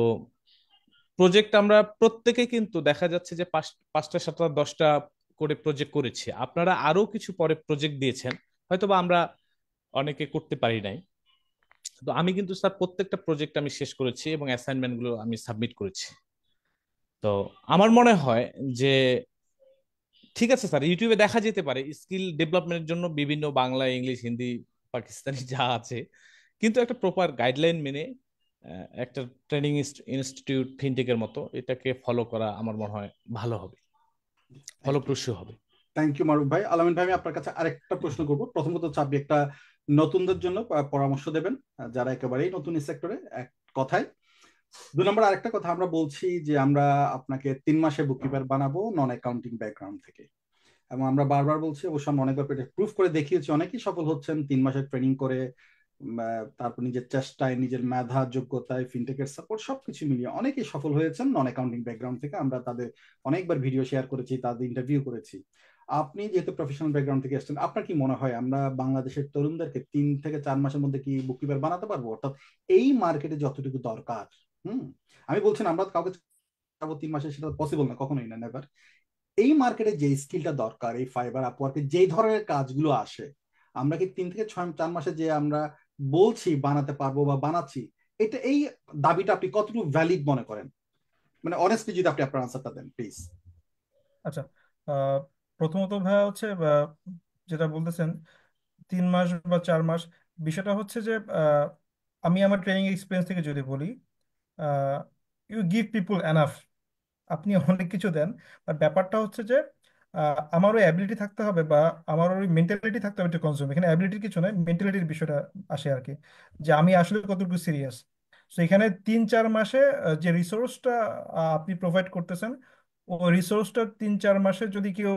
[SPEAKER 5] প্রজেক্ট আমরা প্রত্যেকে কিন্তু দেখা যাচ্ছে যে পাঁচটা সাতটা 10টা করে প্রজেক্ট করেছি। আপনারা আরো কিছু পরে প্রজেক্ট দিয়েছেন, হয়তোবা আমরা অনেকে করতে পারি নাই। তো আমি কিন্তু স্যার প্রত্যেকটা প্রজেক্ট আমি শেষ করেছি এবং অ্যাসাইনমেন্ট গুলো আমি সাবমিট করেছি। তো আমার মনে হয় যে ঠিক আছে স্যার, ইউটিউবে দেখা যেতে পারে স্কিল ডেভেলপমেন্টের জন্য বিভিন্ন বাংলা, ইংলিশ, হিন্দি, পাকিস্তানি যা আছে, কিন্তু একটা প্রপার গাইডলাইন মেনে একটা ট্রেনিং ইনস্টিটিউট ফিনটেকের মতো এটাকে ফলো করা আমার মনে হয় ভালো হবে, ফলপ্রসূ হবে।
[SPEAKER 2] থ্যাংক ইউ মারুফ ভাই। আলামিন ভাই, আমি আপনার কাছে আরেকটা প্রশ্ন করব। প্রথমত হচ্ছে আপনি একটা নতুনদের জন্য পরামর্শ দেবেন, যারা একেবারেই নতুন এই সেক্টরে, এক কথায়। 2 নম্বর আরেকটা কথা আমরা বলছি যে আমরা আপনাকে 3 মাসে বুককিপার বানাবো নন অ্যাকাউন্টিং ব্যাকগ্রাউন্ড থেকে, এবং আমরা বারবার বলছি, অবশ্য আমরা অনেকবার প্রুফ করে দেখিয়েছি, অনেকেই সফল হচ্ছেন 3 মাসের ট্রেনিং করে। তারপর নিজের চেষ্টায়, নিজের মেধা যোগ্যতায়, ফিনটেকের সাপোর্ট সবকিছু মিলিয়ে অনেকেই সফল হয়েছেন নন অ্যাকাউন্টিং ব্যাকগ্রাউন্ড থেকে। আমরা তাদের অনেকবার ভিডিও শেয়ার করেছি, তাদের ইন্টারভিউ করেছি। আপনি যেহেতু প্রফেশনাল ব্যাকগ্রাউন্ড থেকে আসছেন, আপনার কি মনে হয় আমরা বাংলাদেশের তরুণদেরকে 3 থেকে 4 মাসের মধ্যে কি বুককিপার বানাতে পারবো? অর্থাৎ এই মার্কেটে যতটুকু দরকার। হুম, আমি বলছি না আমরা কাউকে 3 মাসে, সেটা পসিবল না, কখনোই না, নেভার। এই মার্কেটে যে স্কিলটা দরকার, এই ফাইবার আপওয়ার্কে যেই ধরনের কাজগুলো আসে, আমরা কি 3 থেকে 4 মাসে যে আমরা বলছি বানাতে পারবো বা বানাচ্ছি, এটা এই দাবিটা আপনি কতটুকু ভ্যালিড মনে করেন? মানে অনেস্টলি যদি আপনি আপনার আনসারটা দেন প্লিজ।
[SPEAKER 3] আচ্ছা, আহ, প্রথমত ভাইয়া হচ্ছে যেটা বলতেছেন 3 মাস বা 4 মাস, বিষয়টা হচ্ছে যে আমি আমার ট্রেনিং এক্সপিরিয়েন্স থেকে যদি বলি, ইউ গিভ পিপুল এনাফ, আপনি অনেক কিছু দেন, বাট ব্যাপারটা হচ্ছে যে আমার ওই অ্যাবিলিটি থাকতে হবে বা আমার ওই মেন্টালিটি থাকতে হবে টু কনজিউম। এখানে অ্যাবিলিটির কিছু নয়, মেন্টালিটির বিষয়টা আসে আর কি, যে আমি আসলে কতটুকু সিরিয়াস। তো এখানে 3-4 মাসে যে রিসোর্সটা আপনি প্রোভাইড করতেছেন, ওই রিসোর্সটা 3-4 মাসে যদি কেউ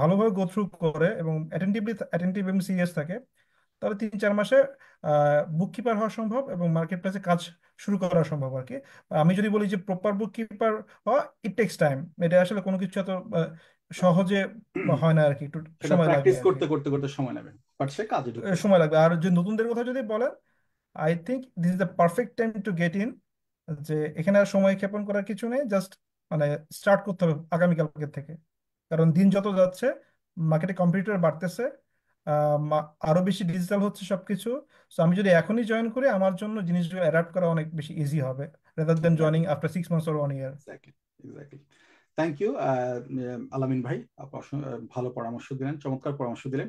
[SPEAKER 3] ভালোভাবে গো থ্রু করে এবং অ্যাটেন্টিভ এবং সিরিয়াস থাকে, তাহলে 3-4 মাসে বুক কিপার হওয়া সম্ভব এবং মার্কেট প্লেসে কাজ শুরু করা সম্ভব আর কি। আমি যদি বলি যে প্রপার বুক কিপার হওয়া, ইট টেক্স টাইম। এটা আসলে কোনো কিছু এত সহজে হয় না আর কি, একটু
[SPEAKER 2] সেটা
[SPEAKER 3] সময় লাগে
[SPEAKER 2] প্র্যাকটিস
[SPEAKER 3] আর কি।
[SPEAKER 2] করতে করতে করতে সময় নেবে, বাট সে কাজে ঢুকতে পারে।
[SPEAKER 3] সময় লাগবে। আর যে নতুনদের কথা যদি বলেন, I think this is the perfect time to get in. যে এখানে আর সময় ক্ষেপণ করার কিছু নেই, জাস্ট মানে স্টার্ট করতে হবে আগামীকালকে থেকে। কারণ দিন যত যাচ্ছে মার্কেটে কম্পিটিটর বাড়তেছে, আরো বেশি ডিজিটাল হচ্ছে সবকিছু। সো আমি যদি এখনই জয়েন করি, আমার জন্য জিনিসগুলো অ্যাডাপ্ট করা অনেক বেশি ইজি হবে, rather than joining
[SPEAKER 2] exactly,
[SPEAKER 3] after 6 months or 1 year.
[SPEAKER 2] Exactly, exactly. Thank you Alamin ভাই, আপনি ভালো পরামর্শ দিলেন, চমৎকার পরামর্শ দিলেন।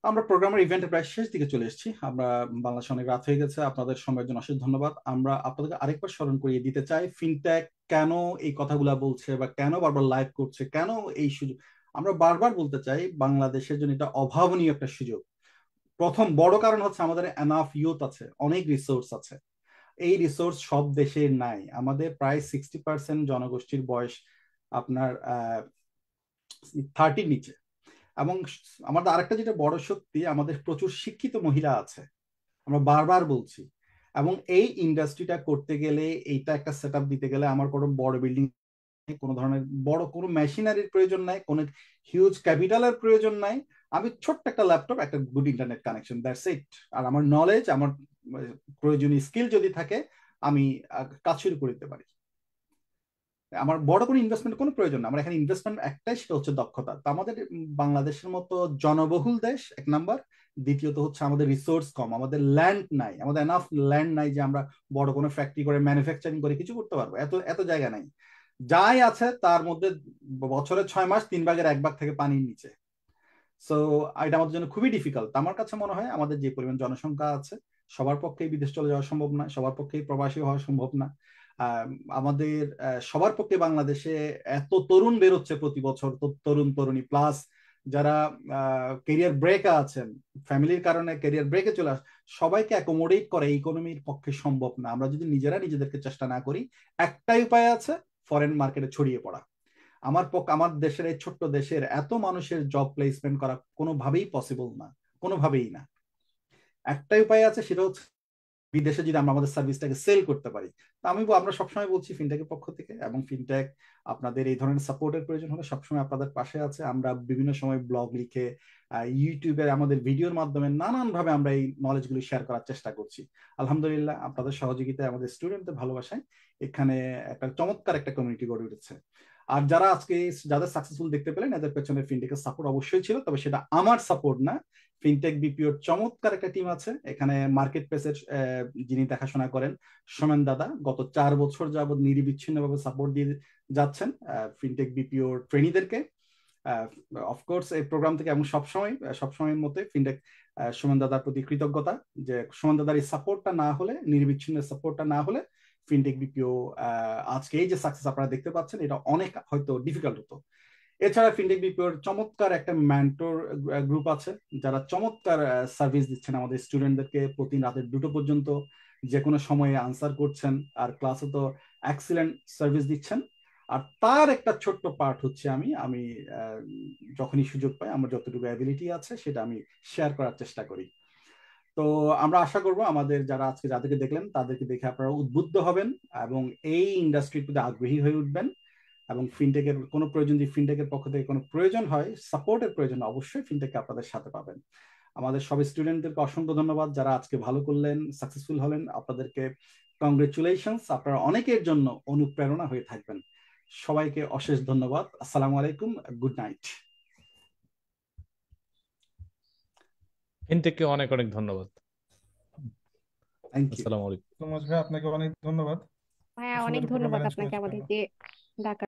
[SPEAKER 2] আমরা প্রোগ্রামের ইভেন্টের প্রায় শেষ দিকে চলে এসেছি। আমরা বাংলাদেশে অনেক রাত হয়ে গেছে, আপনাদের সময়ের জন্য অশেষ ধন্যবাদ। আমরা আপনাদেরকে আরেকবার স্মরণ করিয়ে দিতে চাই, ফিনটেক কেন এই কথাগুলা বলছে বা কেন বারবার লাইভ করছে, কেন এই সুযোগ। আমরা বারবার বলতে চাই, বাংলাদেশের জন্য এটা অভাবনীয় একটা সুযোগ। প্রথম বড় কারণ হচ্ছে আমাদের এনাফ ইউথ আছে, অনেক রিসোর্স আছে। এই রিসোর্স সব দেশের নাই। আমাদের প্রায় 60% জনগোষ্ঠীর বয়স আপনার 30-র নিচে। এবং আমাদের আরেকটা যেটা বড় শক্তি, আমাদের প্রচুর শিক্ষিত মহিলা আছে, আমরা বারবার বলছি। এবং এই ইন্ডাস্ট্রিটা করতে গেলে, এইটা একটা সেট আপ দিতে গেলে আমার কোনো বড় বিল্ডিং, কোনো ধরনের বড় কোনো মেশিনারির প্রয়োজন নাই, কোনো হিউজ ক্যাপিটালের প্রয়োজন নাই। আমি ছোট্ট একটা ল্যাপটপ, একটা good internet connection, that's it. আর আমার নলেজ, আমার প্রয়োজনীয় স্কিল যদি থাকে, আমি কাজ শুরু করে দিতে পারি। আমার বড় কোনো ইনভেস্টমেন্ট কোনো প্রয়োজন না। আমার এখানে ইনভেস্টমেন্ট একটাই, সেটা হচ্ছে দক্ষতা। তো আমাদের বাংলাদেশের মতো জনবহুল দেশ, 1 নাম্বার। দ্বিতীয়ত হচ্ছে আমাদের রিসোর্স কম, আমাদের ল্যান্ড নাই, আমাদের এনাফ ল্যান্ড নাই যে আমরা বড় কোনো ফ্যাক্টরি করে ম্যানুফ্যাকচারিং করে কিছু করতে পারবো। এত এত জায়গা নাই। যাই আছে তার মধ্যে বছরে 6 মাস 3 ভাগের 1 ভাগ থেকে পানির নিচে। সো এটা আমাদের জন্য খুবই ডিফিকাল্ট। আমার কাছে মনে হয় আমাদের যে পরিমাণ জনসংখ্যা আছে সবার পক্ষেই বিদেশ চলে যাওয়া সম্ভব না, সবার পক্ষেই প্রবাসী হওয়া সম্ভব না। আমাদের সবার পক্ষে বাংলাদেশে এত তরুণ বেরোচ্ছে প্রতি বছর, তরুণ তরুণী প্লাস যারা কেরিয়ার ব্রেকে আছেন, ফ্যামিলির কারণে কেরিয়ার ব্রেকে চলে আসে, সবাইকে অ্যাকোমোডেট করে ইকোনমির পক্ষে সম্ভব না। আমরা যদি নিজেরা নিজেদেরকে চেষ্টা না করি, একটাই উপায় আছে, ফরেন মার্কেটে ছড়িয়ে পড়া। আমার দেশের, এই ছোট্ট দেশের এত মানুষের জব প্লেসমেন্ট করা কোনোভাবেই পসিবল না, কোনোভাবেই না। একটাই উপায় আছে, সেটা হচ্ছে বিদেশে যদি আমরা আমাদের সার্ভিসটাকে সেল করতে পারি। তা আমরা সবসময় বলছি ফিনটেকের পক্ষ থেকে, এবং ফিনটেক আপনাদের এই ধরনের সাপোর্টের প্রয়োজন হলে সবসময় আপনাদের পাশে আছে। আমরা বিভিন্ন সময় ব্লগ লিখে, ইউটিউবে আমাদের ভিডিওর মাধ্যমে নানানভাবে আমরা এই নলেজগুলি শেয়ার করার চেষ্টা করছি। আলহামদুলিল্লাহ আপনাদের সহযোগিতায়, আমাদের স্টুডেন্টদের ভালোবাসায় এখানে একটা চমৎকার একটা কমিউনিটি গড়ে উঠেছে। আর যারা আজকে যাদের সাকসেসফুল দেখতে পেলেন, এদের পেছনে ফিনটেকের সাপোর্ট অবশ্যই ছিল, তবে সেটা আমার সাপোর্ট না। ফিনটেক বিপিওর চমৎকার একটা টিম আছে এখানে। মার্কেট প্লেসের যিনি দেখাশোনা করেন সোমেন দাদা, গত 4 বছর যাবৎ নিরবিচ্ছিন্নভাবে সাপোর্ট দিয়ে যাচ্ছেন ফিনটেক বিপিওর ট্রেনিদেরকে। অফকোর্স এই প্রোগ্রাম থেকে, এবং সবসময়ের মতে ফিনটেক সোমেন দাদার প্রতি কৃতজ্ঞতা, যে সোমেন দাদার এই সাপোর্টটা না হলে, নিরবিচ্ছিন্ন সাপোর্টটা না হলে ফিনটেক বিপিও আজকে এই যে সাকসেস আপনারা দেখতে পাচ্ছেন, এটা অনেক হয়তো ডিফিকাল্ট হতো। এছাড়া ফিনটেক বিপিওর চমৎকার একটা মেন্টর গ্রুপ আছে, যারা চমৎকার সার্ভিস দিচ্ছেন আমাদের স্টুডেন্টদেরকে। প্রতি রাতের 2টো পর্যন্ত যে কোনো সময়ে আনসার করছেন, আর ক্লাসে তো এক্সিলেন্ট সার্ভিস দিচ্ছেন। আর তার একটা ছোট্ট পার্ট হচ্ছে আমি আমি যখনই সুযোগ পাই, আমার যতটুকু অ্যাবিলিটি আছে সেটা আমি শেয়ার করার চেষ্টা করি। তো আমরা আশা করব আমাদের যারা আজকে যাদেরকে দেখলেন তাদেরকে দেখে আপনারা উদ্বুদ্ধ হবেন এবং এই ইন্ডাস্ট্রির প্রতি আগ্রহী হয়ে উঠবেন। এবং ফিনটেকের কোনো প্রয়োজন, যদি ফিনটেকের পক্ষ থেকে কোনো প্রয়োজন হয়, সাপোর্টের প্রয়োজন, অবশ্যই ফিনটেককে আপনাদের সাথে পাবেন। আমাদের সব স্টুডেন্টদেরকে অসংখ্য ধন্যবাদ যারা আজকে ভালো করলেন, সাকসেসফুল হলেন। আপনাদেরকে কংগ্রেচুলেশনস, আপনারা অনেকের জন্য অনুপ্রেরণা হয়ে থাকবেন। সবাইকে অশেষ ধন্যবাদ। আসসালামু আলাইকুম, গুড নাইট।
[SPEAKER 5] ফিনটেককে অনেক অনেক ধন্যবাদ।
[SPEAKER 2] Thank you.
[SPEAKER 5] আসসালামু আলাইকুম।
[SPEAKER 3] সো মাচ ভাই, আপনাকে অনেক ধন্যবাদ
[SPEAKER 4] হ্যাঁ,
[SPEAKER 3] সুন্দর
[SPEAKER 4] অনেক
[SPEAKER 3] প্রোগ্রাম
[SPEAKER 4] ধন্যবাদ
[SPEAKER 3] অ্যারেঞ্জ
[SPEAKER 4] আপনাকে
[SPEAKER 3] করার জন্য।
[SPEAKER 4] আমাদেরকে ডাকার